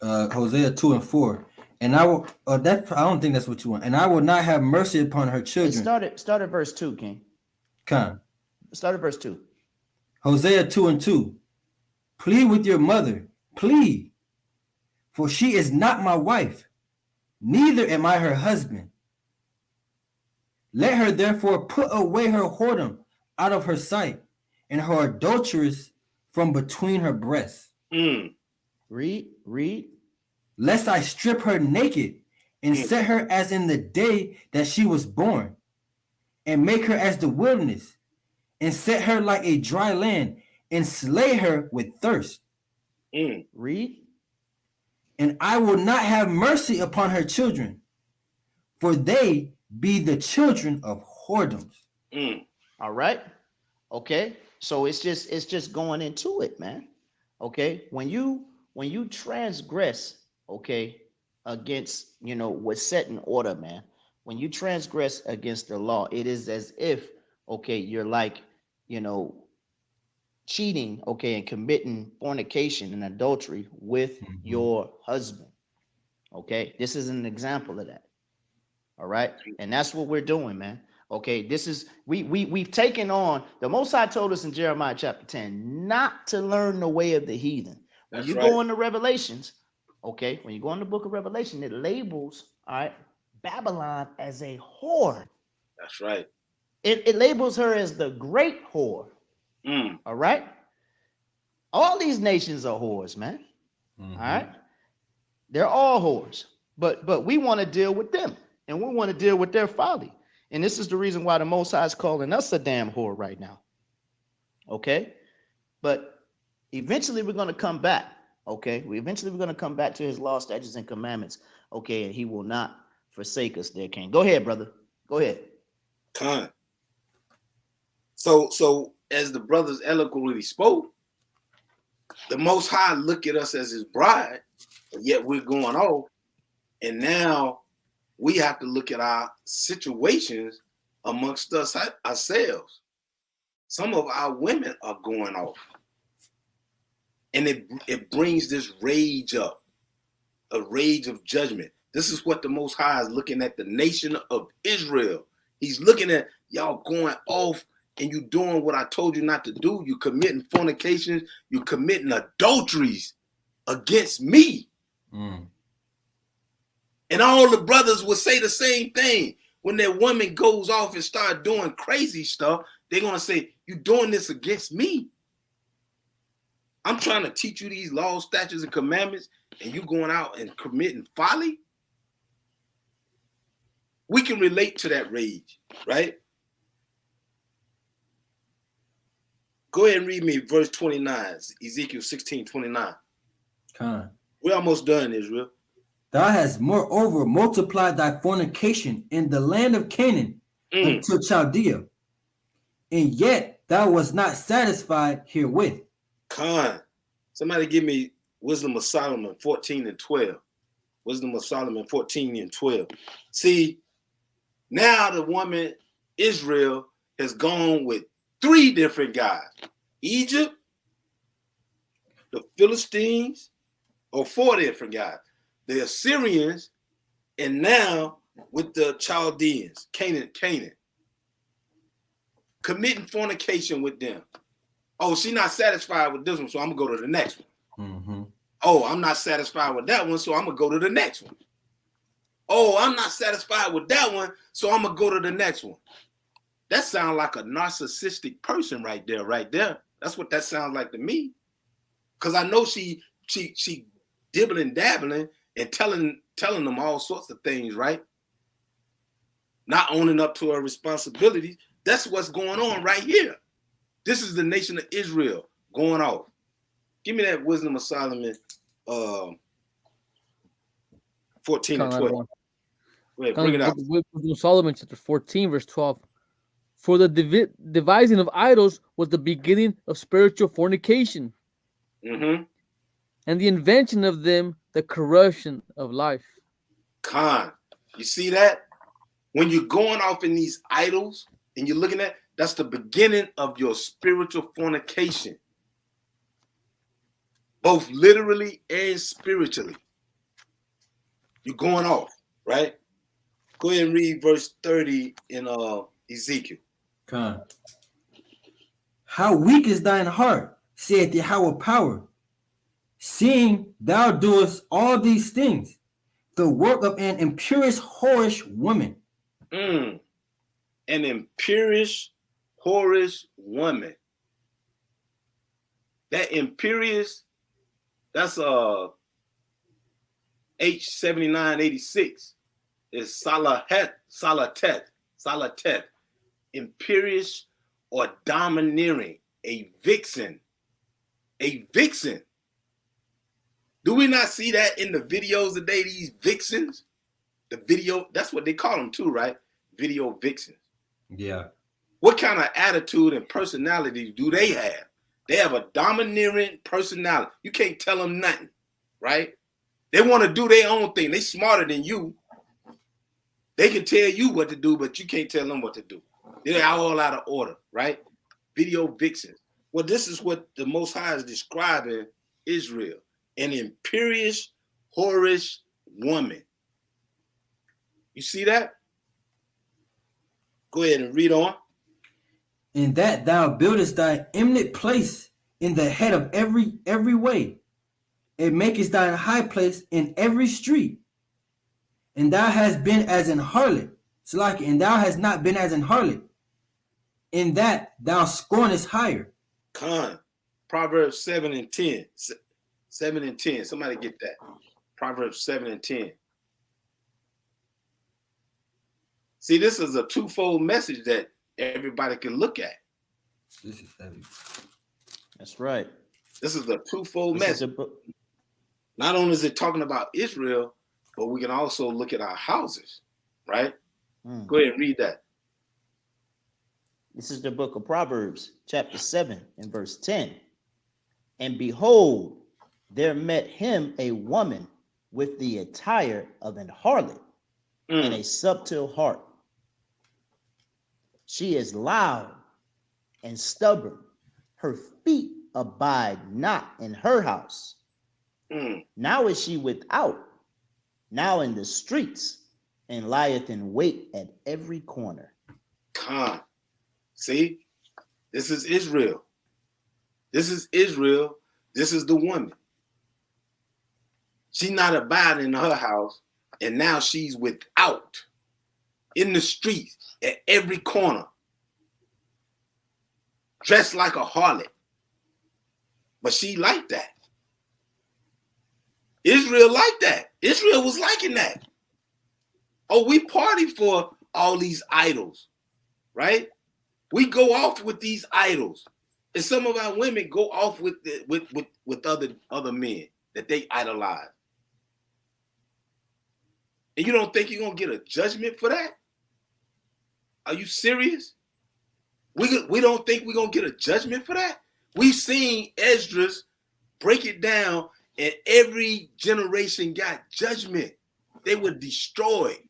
Hosea 2 and 4. And I will I don't think that's what you want. And I will not have mercy upon her children. Start at verse 2, King. Come. Start at verse 2. Hosea 2 and 2. Plead with your mother, plead, for she is not my wife, neither am I her husband. Let her therefore put away her whoredom out of her sight, and her adulteress from between her breasts. Read. Lest I strip her naked and set her as in the day that she was born, and make her as the wilderness, and set her like a dry land, and slay her with thirst. Read. And I will not have mercy upon her children, for they be the children of whoredoms. All right. Okay. So it's just going into it, man. Okay. When you transgress, okay, against what's set in order, man. When you transgress against the law, it is as if you're like cheating, and committing fornication and adultery with your husband. Okay, this is an example of that. All right, and that's what we're doing, man. Okay, this is we've taken on. The Most High told us in Jeremiah chapter 10 not to learn the way of the heathen. When you go into Revelations, when you go in the book of Revelation, it labels Babylon as a whore. That's right. It labels her as the great whore. All right. All these nations are whores, man. All right. They're all whores, but we want to deal with them, and we want to deal with their folly. And this is the reason why the Most High is calling us a damn whore right now. Okay. But eventually we're going to come back. Okay. We're going to come back to His law, statutes, and commandments. Okay. And He will not forsake us there, King. Go ahead, brother. Go ahead. Con. So as the brothers eloquently spoke, the Most High look at us as His bride, but yet we're going off. And now we have to look at our situations amongst us ourselves. Some of our women are going off. And it brings this rage up, a rage of judgment. This is what the Most High is looking at the nation of Israel. He's looking at y'all going off and you doing what I told you not to do. You committing fornications. You committing adulteries against me. Mm. And all the brothers will say the same thing. When that woman goes off and start doing crazy stuff, they're going to say, you doing this against me. I'm trying to teach you these laws, statutes, and commandments, and you going out and committing folly? We can relate to that rage, right? Go ahead and read me verse 29, Ezekiel 16:29. We're almost done, Israel. Thou hast moreover multiplied thy fornication in the land of Canaan unto Chaldea, and yet thou wast not satisfied herewith. Somebody give me Wisdom of Solomon 14:12. Wisdom of Solomon 14:12. See, now the woman Israel has gone with 3 different guys. Egypt, the Philistines, or 4 different guys. The Assyrians, and now with the Chaldeans, Canaan. Committing fornication with them. Oh, she's not satisfied with this one, so I'm going to go to the next one. Mm-hmm. Oh, I'm not satisfied with that one, so I'm going to go to the next one. Oh, I'm not satisfied with that one, so I'm going to go to the next one. That sounds like a narcissistic person right there. That's what that sounds like to me. Because I know she dibbling, dabbling, and telling them all sorts of things, right? Not owning up to her responsibilities. That's what's going on right here. This is the nation of Israel going off. Give me that Wisdom of Solomon 14:12. Go ahead, bring it out. Wisdom of Solomon chapter 14, verse 12. For the devising of idols was the beginning of spiritual fornication. Mm-hmm. And the invention of them, the corruption of life. You see that? When you're going off in these idols and you're looking at, that's the beginning of your spiritual fornication. Both literally and spiritually. You're going off, right? Go ahead and read verse 30 in Ezekiel. How weak is thine heart, saith Yahweh power, seeing thou doest all these things, the work of an impurious, whorish woman. An impurious, whorish woman. That impurious, that's H7986 is Salateth. Imperious or domineering, a vixen. Do we not see that in the videos today, these vixens? The video, that's what they call them too, right? Video vixens. Yeah. What kind of attitude and personality do they have? They have a domineering personality. You can't tell them nothing, right? They want to do their own thing. They smarter than you. They can tell you what to do, but you can't tell them what to do. They're all out of order, right? Video vixens. Well, this is what the Most High is describing Israel. An imperious, whorish woman. You see that? Go ahead and read on. In that thou buildest thy eminent place in the head of every way, and makest thine high place in every street. And thou hast been as an harlot, and thou hast not been as an harlot. In that thou scornest higher. Proverbs 7:10. 7:10. Somebody get that. Proverbs 7:10. See, this is a twofold message that everybody can look at. This is heavy. That's right. This is a twofold message. Not only is it talking about Israel, but we can also look at our houses, right? Go ahead and read that. This is the book of Proverbs, chapter 7 and verse 10. And behold, there met him a woman with the attire of an harlot and a subtle heart. She is loud and stubborn. Her feet abide not in her house. Now is she without, now in the streets, and lieth in wait at every corner. Con. See, this is Israel. This is Israel. This is the woman. She's not abiding in her house, and now she's without, in the streets, at every corner, dressed like a harlot. But she liked that. Israel liked that. Israel was liking that. Oh, we party for all these idols, right? We go off with these idols. And some of our women go off with other men that they idolize. And you don't think you're going to get a judgment for that? Are you serious? We don't think we're going to get a judgment for that? We've seen Esdras break it down, and every generation got judgment. They were destroyed.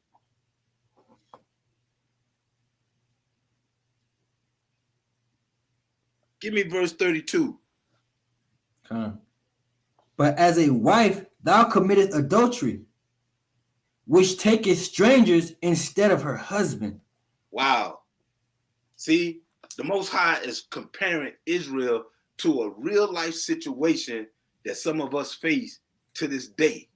Give me verse 32. But as a wife, thou committest adultery, which taketh strangers instead of her husband. Wow. See, the Most High is comparing Israel to a real life situation that some of us face to this day.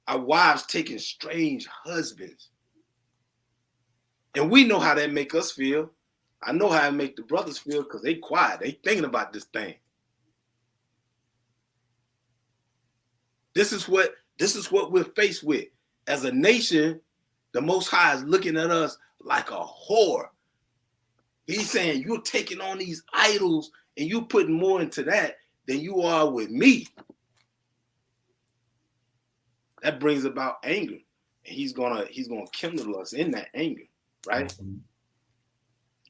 Our wives taking strange husbands. And we know how that make us feel. I know how it make the brothers feel because they quiet. They thinking about this thing. This is what we're faced with. As a nation, the Most High is looking at us like a whore. He's saying, you're taking on these idols and you're putting more into that than you are with me. That brings about anger. And he's gonna kindle us in that anger, right? Mm-hmm.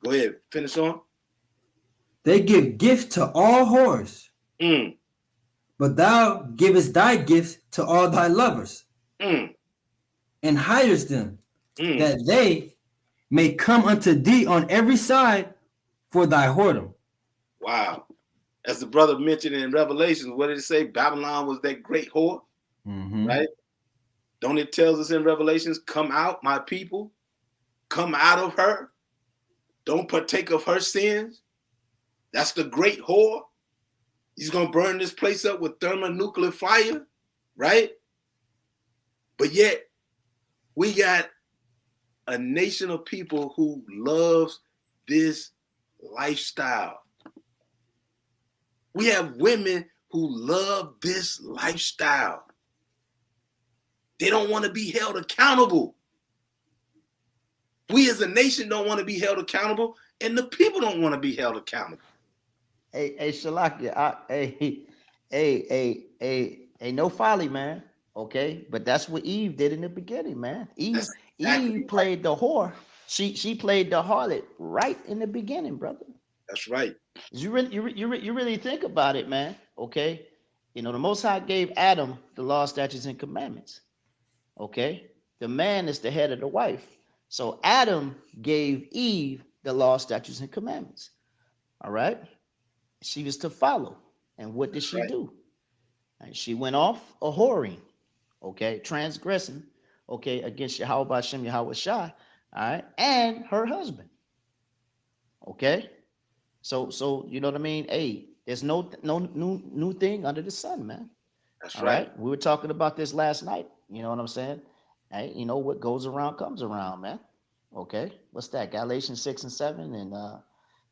Go ahead, finish on. They give gift to all whores, but thou givest thy gifts to all thy lovers, and hirest them, that they may come unto thee on every side for thy whoredom. Wow. As the brother mentioned in Revelations, what did it say? Babylon was that great whore, right? Don't it tells us in Revelations, come out, my people, come out of her. Don't partake of her sins. That's the great whore. He's going to burn this place up with thermonuclear fire, right? But yet, we got a nation of people who loves this lifestyle. We have women who love this lifestyle. They don't want to be held accountable. We as a nation don't want to be held accountable, and the people don't want to be held accountable. Hey, Shalakia, no folly, man. Okay, but that's what Eve did in the beginning, man. Eve played the whore. She played the harlot right in the beginning, brother. That's right. You really think about it, man. Okay, the Most High gave Adam the law, statutes, and commandments. Okay, the man is the head of the wife. So Adam gave Eve the law, statutes, and commandments. All right. She was to follow. And what did she do? And she went off a whoring, okay, transgressing, okay, against Yahweh Hashem, Yahweh Shai, all right, and her husband. Okay. So you know what I mean? Hey, there's no new thing under the sun, man. That's all right. We were talking about this last night. You know what I'm saying? Hey, what goes around comes around, man. Okay, what's that? Galatians 6 and 7 and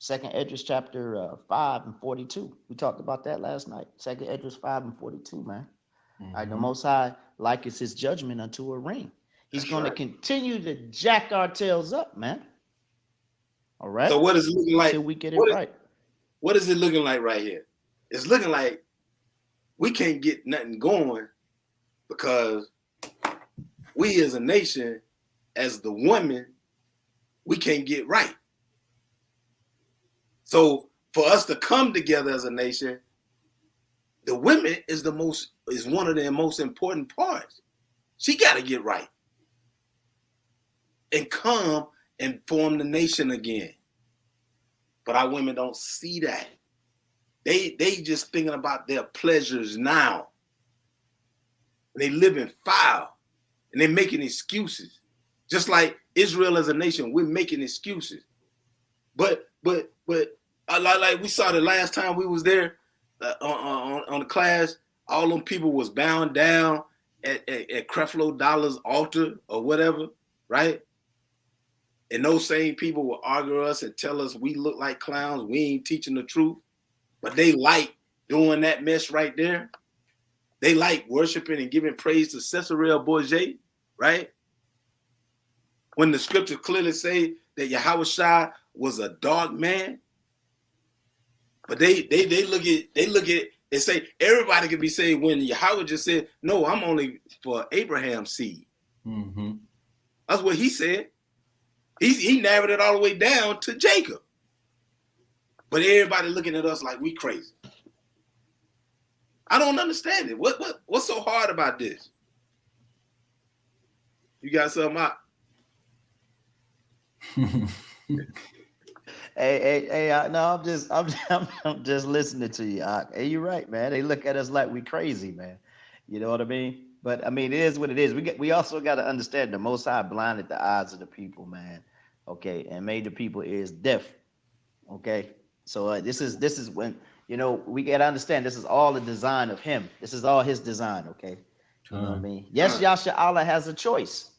2nd Esdras chapter 5 and 42. We talked about that last night. 2nd Esdras 5 and 42, man. All right, the Most High likens his judgment unto a ring. He's going to continue to jack our tails up, man. All right. So what is it looking like? Until we get it right. What is it looking like right here? It's looking like we can't get nothing going because we as a nation, as the woman, we can't get right. So for us to come together as a nation, the women is one of the most important parts. She got to get right and come and form the nation again. But our women don't see that. They just thinking about their pleasures now. They live in foul and they're making excuses. Just like Israel as a nation, we're making excuses. But like we saw the last time we was there on the class, all them people was bound down at Creflo Dollar's altar or whatever, right? And those same people will argue us and tell us we look like clowns, we ain't teaching the truth. But they like doing that mess right there. They like worshiping and giving praise to Caesarea Borgia, right? When the scriptures clearly say that Yahushua was a dark man. But they look at and say everybody can be saved when Yahweh just said, no, I'm only for Abraham's seed. Mm-hmm. That's what he said. He narrowed it all the way down to Jacob. But everybody looking at us like we crazy. I don't understand it. What's so hard about this? You got something out? Hey, no, I'm just listening to you. Hey, you're right, man. They look at us like we crazy, man. You know what I mean? But I mean, it is what it is. We also got to understand the Most High blinded the eyes of the people, man. Okay, and made the people ears deaf. Okay, so this is when we got to understand this is all the design of Him. This is all His design. Okay, you know what I mean? Yes, Yasha Allah has a choice.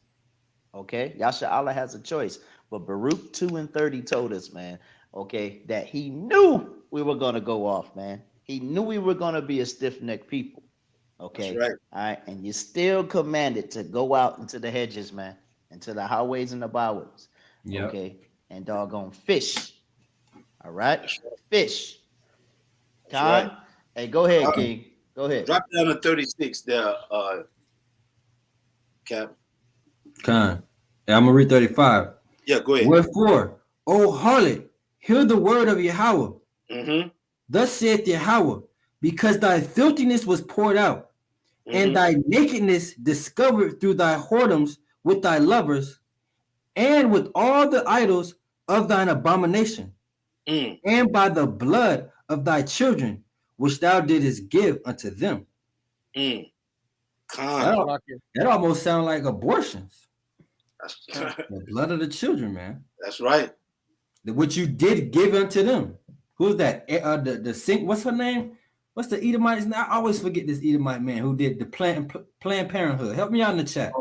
Okay, Yasha Allah has a choice. But Baruch 2:30 told us, man, okay, that he knew we were going to go off, man. He knew we were going to be a stiff-necked people. Okay. That's right. All right. And you're still commanded to go out into the hedges, man, into the highways and the byways. Yep. Okay. And doggone fish. All right. Fish. Time. Right. Hey, go ahead, King. Go ahead. Drop down to 36 there, Cap. Con. Hey, I'm going to read 35. Yeah, go ahead. Wherefore, O harlot, hear the word of Yahweh. Mm-hmm. Thus saith Yahweh, because thy filthiness was poured out, and thy nakedness discovered through thy whoredoms with thy lovers, and with all the idols of thine abomination, and by the blood of thy children, which thou didst give unto them. That almost sounds like abortions. The blood of the children, man. That's right. Which you did give unto them. Who's that? The sing. What's her name? What's the Edomite? I always forget this Edomite man who did the Planned Parenthood. Help me out in the chat.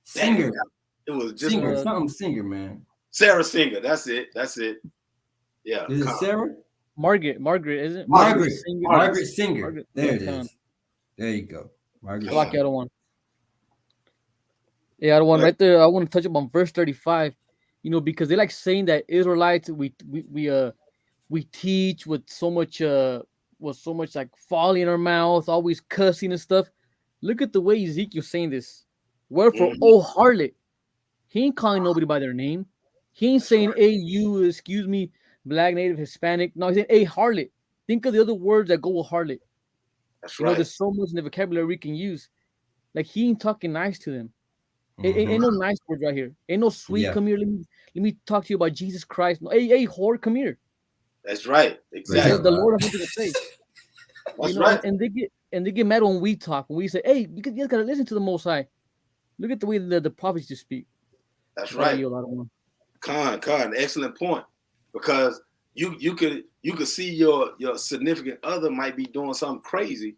Singer. It was just something Singer, man. Sarah Singer. That's it. Yeah. Is it Sarah? Margaret, is it? Margaret Singer. There it is. There you go. Margaret. I like the other one. Yeah, the one right there. I want to touch up on verse 35. Because they like saying that Israelites we teach with so much like folly in our mouth, always cussing and stuff. Look at the way Ezekiel's saying this. Wherefore, oh harlot, he ain't calling nobody by their name. He ain't saying, hey, you, excuse me, black, native, Hispanic. No, he's saying, hey, harlot. Think of the other words that go with harlot. That's right. There's so much in the vocabulary we can use. Like he ain't talking nice to them. Ain't no nice words right here. Ain't no sweet. Come here. Let me talk to you about Jesus Christ. No, hey, whore, come here. That's right. Exactly. The Lord has something to say. That's right. And they get mad when we talk. When we say, hey, you just gotta listen to the Most High. Look at the way the prophets just speak. That's right. Con, excellent point. Because you could see your significant other might be doing something crazy,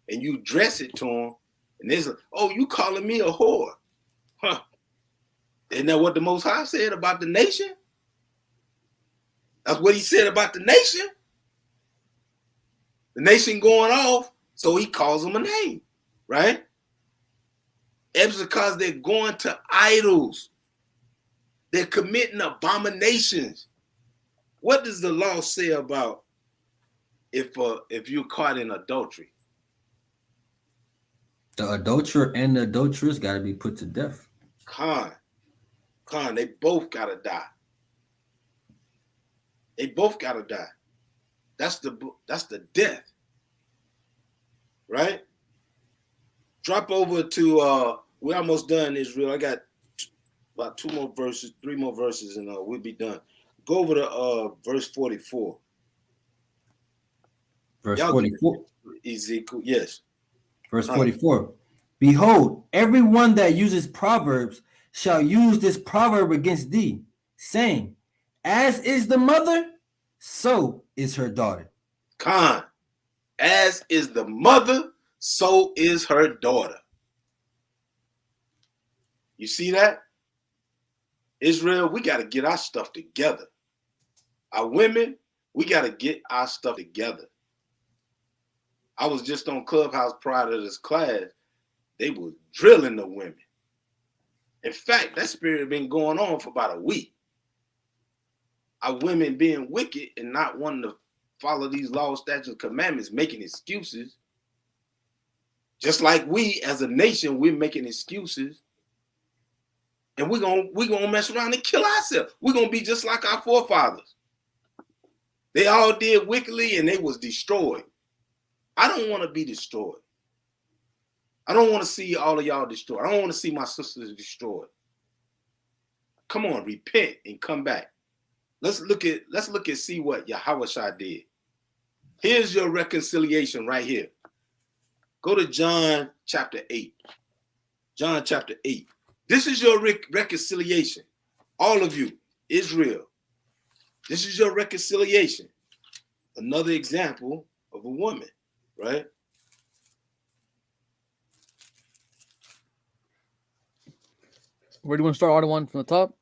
and you dress it to them, and it's like, oh, you calling me a whore. Huh. Isn't that what the Most High said about the nation? That's what he said about the nation. The nation going off, so he calls them a name, right? It's because they're going to idols. They're committing abominations. What does the law say about if you're caught in adultery? The adulterer and the adulteress got to be put to death. Con, they both gotta die. They both gotta die. That's the death, right? Drop over to we're almost done, Israel. I got about 3 more verses, and we'll be done. Go over to verse 44. Verse 44. Ezekiel, yes. Verse 44. Behold, everyone that uses proverbs shall use this proverb against thee, saying, as is the mother, so is her daughter. Khan, as is the mother, so is her daughter. You see that? Israel, we got to get our stuff together. Our women, we got to get our stuff together. I was just on Clubhouse prior to this class. They were drilling the women. In fact, that spirit had been going on for about a week. Our women being wicked and not wanting to follow these laws, statutes, commandments, making excuses. Just like we as a nation, we're making excuses. And we're gonna mess around and kill ourselves. We're gonna be just like our forefathers. They all did wickedly and they was destroyed. I don't want to be destroyed. I don't want to see all of y'all destroyed. I don't want to see my sisters destroyed. Come on, repent and come back. Let's look at see what Yahushua did. Here's your reconciliation right here. Go to John chapter 8. John chapter 8. This is your reconciliation. All of you, Israel. This is your reconciliation. Another example of a woman, right? Where do you want to start? Order one from the top?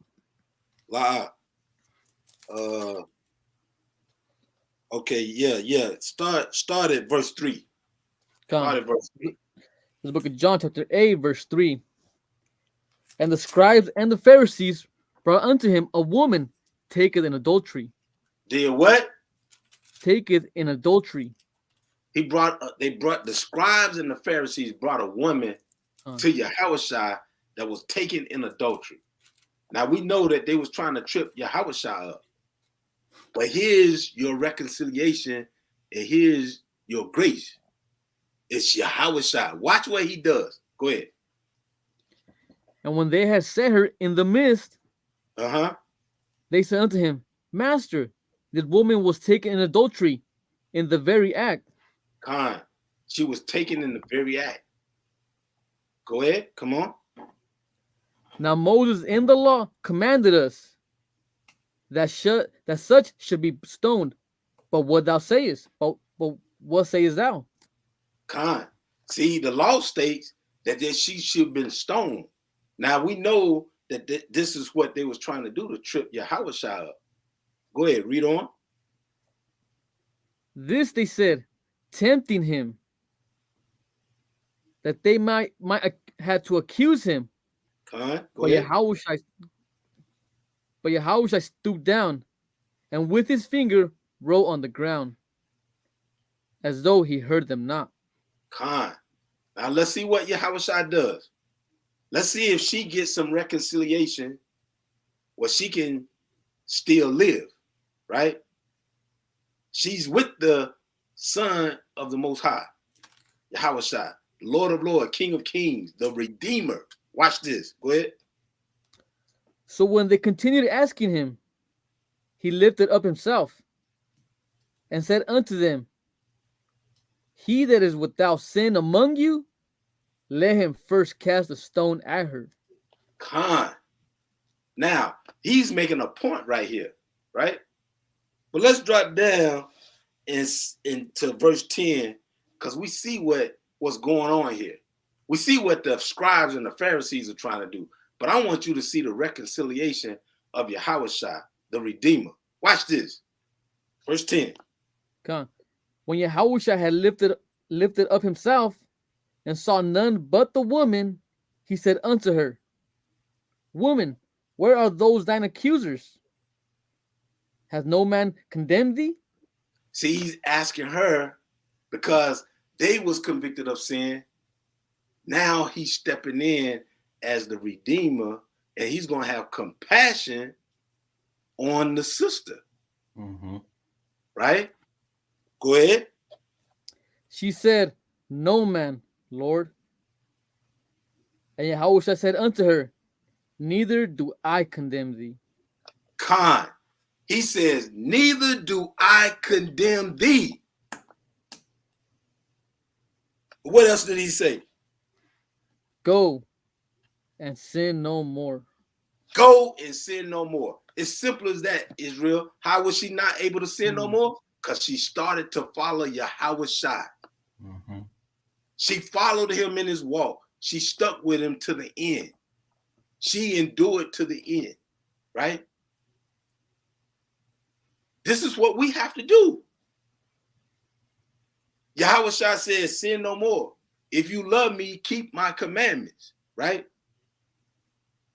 Okay, yeah. Start at verse 3. Start at verse 3. The book of John, chapter 8, verse 3. And the scribes and the Pharisees brought unto him a woman taketh in adultery. Did what? Taketh in adultery. They brought the scribes and the Pharisees brought a woman to Yahushua that was taken in adultery. Now we know that they was trying to trip Yahushua up. But here's your reconciliation and here's your grace. It's Yahushua. Watch what he does. Go ahead. And when they had set her in the midst, they said unto him, Master, this woman was taken in adultery in the very act. Khan, she was taken in the very act. Go ahead, come on. Now Moses in the law commanded us that such should be stoned. But what thou sayest? But what sayest thou? Khan, see, the law states that she should have been stoned. Now we know that this is what they was trying to do to trip Yahushua up. Go ahead, read on. This they said, tempting him, that they might have to accuse him. Go but ahead. Yahushua stooped down and with his finger wrote on the ground, as though he heard them not. Now let's see what Yahushua does. Let's see if she gets some reconciliation where she can still live, right? She's with the Son of the Most High, Yahushua, Lord of Lords, King of Kings, the Redeemer. Watch this. Go ahead. So when they continued asking him, he lifted up himself and said unto them, He that is without sin among you, let him first cast a stone at her. Now, he's making a point right here, right? But let's drop down into verse 10, because we see what's going on here. We see what the scribes and the Pharisees are trying to do. But I want you to see the reconciliation of Yahushua, the Redeemer. Watch this. Verse 10. When Yahushua had lifted up himself and saw none but the woman, he said unto her, Woman, where are those thine accusers? Has no man condemned thee? See, he's asking her because they was convicted of sin. Now he's stepping in as the Redeemer, and he's going to have compassion on the sister. Right? Go ahead. She said, No man, Lord. And Yahushua said unto her, Neither do I condemn thee. He says, neither do I condemn thee. What else did he say? Go and sin no more. Go and sin no more. It's simple as that, Israel. How was she not able to sin no more? Because she started to follow Yahweh Shai. Mm-hmm. She followed him in his walk. She stuck with him to the end. She endured to the end, right? This is what we have to do. Yahweh Shai says, sin no more. If you love me, keep my commandments, right?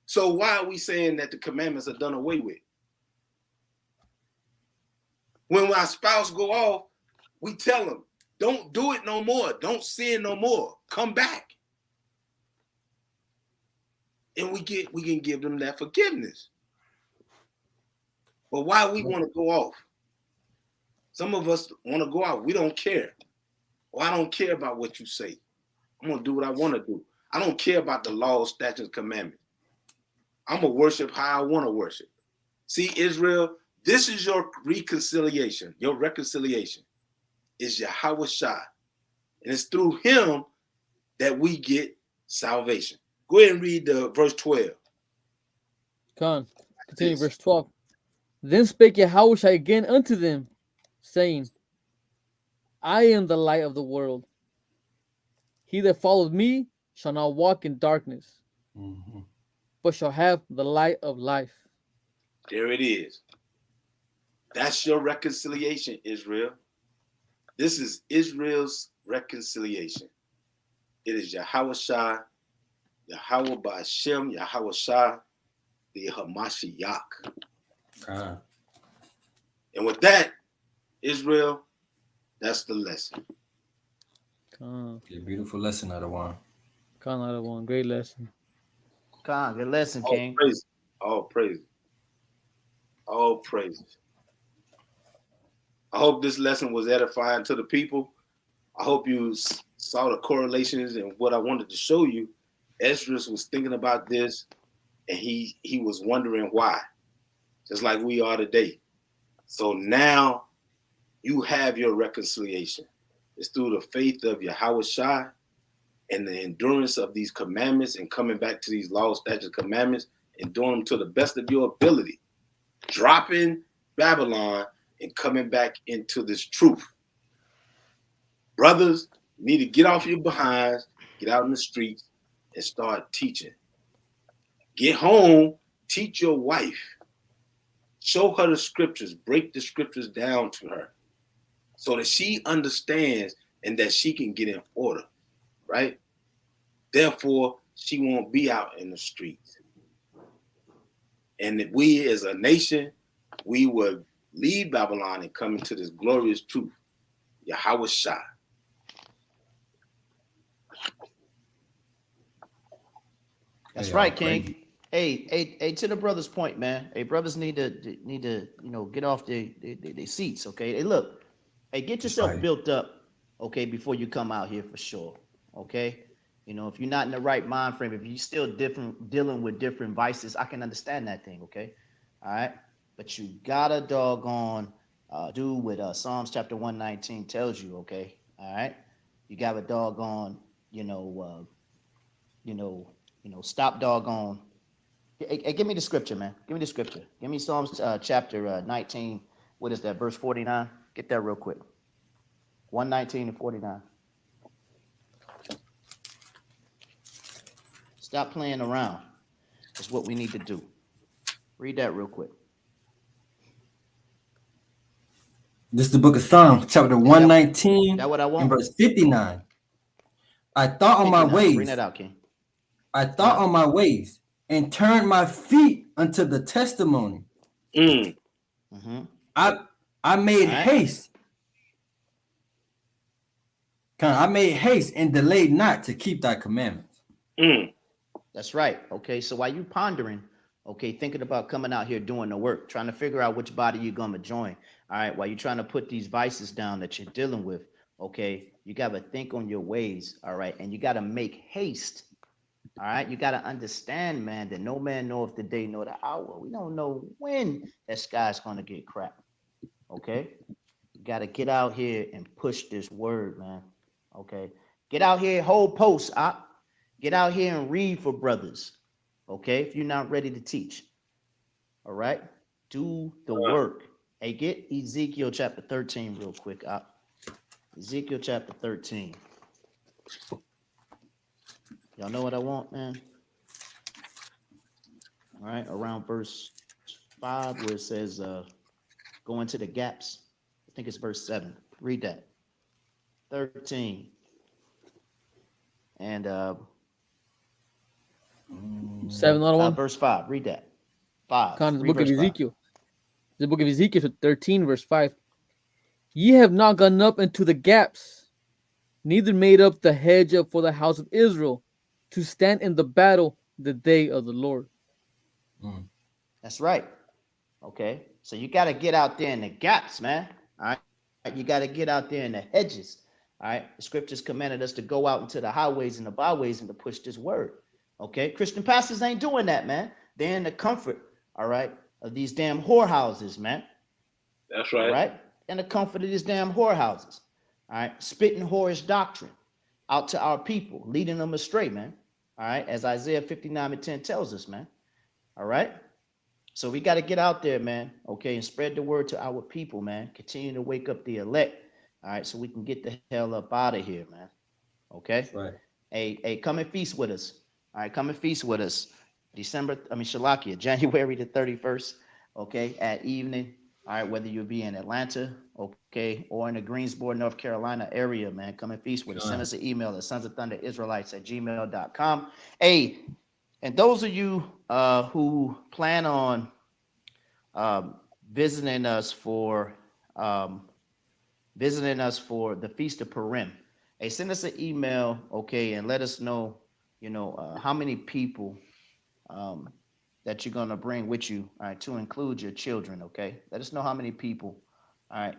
So why are we saying that the commandments are done away with? When our spouse go off, we tell them, don't do it no more. Don't sin no more. Come back. And we can give them that forgiveness. But why we want to go off? Some of us want to go out. We don't care. Well, I don't care about what you say. I'm going to do what I want to do. I don't care about the law, statutes, commandments. I'm going to worship how I want to worship. See, Israel, this is your reconciliation. Your reconciliation is Yahweh Shai. And it's through him that we get salvation. Go ahead and read verse 12. Continue verse 12. Then spake Yahweh Shai again unto them, saying, I am the light of the world. He that followeth me shall not walk in darkness, but shall have the light of life. There it is. That's your reconciliation, Israel. This is Israel's reconciliation. It is Yahweh Shai, Yahweh Ba'ashem, Yahweh Shai, the Hamashiach. And with that, Israel, that's the lesson. A beautiful lesson out of one. Great lesson. Good lesson, King. All praises. All praises. I hope this lesson was edifying to the people. I hope you saw the correlations and what I wanted to show you. Ezra was thinking about this, and he was wondering why, just like we are today. So now you have your reconciliation. It's through the faith of Yahweh Shai and the endurance of these commandments and coming back to these laws, statutes, commandments, and doing them to the best of your ability. Dropping Babylon and coming back into this truth. Brothers, you need to get off your behinds, get out in the streets, and start teaching. Get home, teach your wife. Show her the scriptures, break the scriptures down to her so that she understands and that she can get in order, right? Therefore, she won't be out in the streets. And if we as a nation, we will leave Babylon and come into this glorious truth, Yahweh Shai. That's right, King. Hey, to the brother's point, man. Hey, brothers need to get off their seats, okay? Hey, look, get yourself built up, okay, before you come out here for sure, okay? If you're not in the right mind frame, if you're still dealing with different vices, I can understand that thing, okay? All right, but you gotta doggone do what Psalms chapter 119 tells you, okay? All right, you gotta doggone, stop doggone. Hey, give me the scripture, man. Give me the scripture. Give me Psalms chapter 19. What is that? Verse 49. Get that real quick. 119 and 49. Stop playing around. That's what we need to do. Read that real quick. This is the book of Psalms, chapter 119, that what I want? and verse 59. I thought on my ways. Bring that out, King. I thought on my ways and turned my feet unto the testimony. I made haste. I made haste and delayed not to keep thy commandments. That's right. Okay, so while you pondering, okay, thinking about coming out here doing the work, trying to figure out which body you're gonna join. All right, while you're trying to put these vices down that you're dealing with, okay, you gotta think on your ways. All right, and you gotta make haste. All right, you gotta understand, man, that no man knoweth the day nor the hour. We don't know when that sky's gonna get cracked. Okay, you gotta get out here and push this word, man. Okay, get out here, hold posts. Get out here and read for brothers. Okay, if you're not ready to teach. All right, do the work. Hey, get Ezekiel chapter 13 real quick. Ezekiel chapter 13. Y'all know what I want, man? All right, around verse 5 where it says go into the gaps. I think it's verse 7. Read that. 13. And 7 on one. verse 5. Read that. 5. Con the Read book of verse 5. Ezekiel. The book of Ezekiel 13, verse 5. Ye have not gone up into the gaps, neither made up the hedge up for the house of Israel, to stand in the battle the day of the Lord. That's right. Okay. So you got to get out there in the gaps, man. All right. You got to get out there in the hedges. All right. The scriptures commanded us to go out into the highways and the byways and to push this word. Okay. Christian pastors ain't doing that, man. They're in the comfort, all right, of these damn whorehouses, man. That's right. All right. In the comfort of these damn whorehouses. All right. Spitting whorish doctrine out to our people, leading them astray, man. All right. As Isaiah 59:10 tells us, man. All right. So we got to get out there, man. Okay. And spread the word to our people, man. Continue to wake up the elect. All right. So we can get the hell up out of here, man. Okay. That's right. Hey, come and feast with us. All right. Come and feast with us. Shalakia, January the 31st. Okay. At evening. All right. Whether you'll be in Atlanta, okay, or in the Greensboro, North Carolina area, man. Come and feast with us. Send us an email at sonsofthunderisraelites@gmail.com. Hey, and those of you who plan on visiting us for the Feast of Purim, hey, send us an email, okay, and let us know, how many people that you're gonna bring with you, all right, to include your children, okay. Let us know how many people, all right,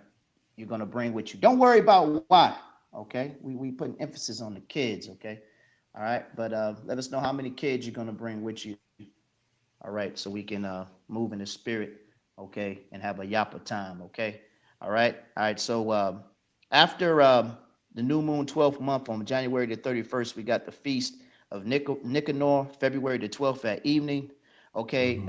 you're gonna bring with you. Don't worry about why, okay. We putting emphasis on the kids, okay. All right, but let us know how many kids you're gonna bring with you. All right, so we can move in the spirit, okay, and have a yappa time, okay. All right. So after the new moon 12th month on January the 31st, we got the feast of Nicanor, February the 12th at evening. Okay,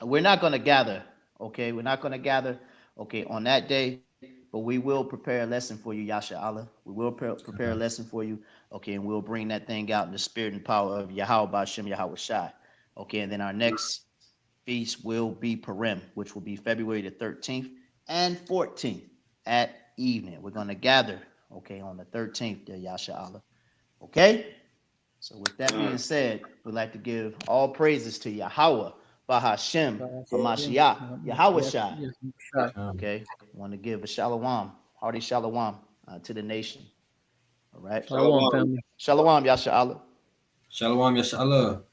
we're not gonna gather. Okay, we're not gonna gather. Okay, on that day. But we will prepare a lesson for you, Yasha Allah. We will prepare a lesson for you, okay, and we'll bring that thing out in the spirit and power of Yahweh Ba'Shem Yahweh Shai. Okay, and then our next feast will be Purim, which will be February the 13th and 14th at evening. We're going to gather, okay, on the 13th, there, Yasha Allah. Okay? So with that being said, we'd like to give all praises to Yahweh, Bahashem, Hamashiach, Yahweh Shai. Okay, want to give a shalom, hearty shalom to the nation. All right. Shalom, family. Shalom, Yasha Allah. Shalom, Yashallah.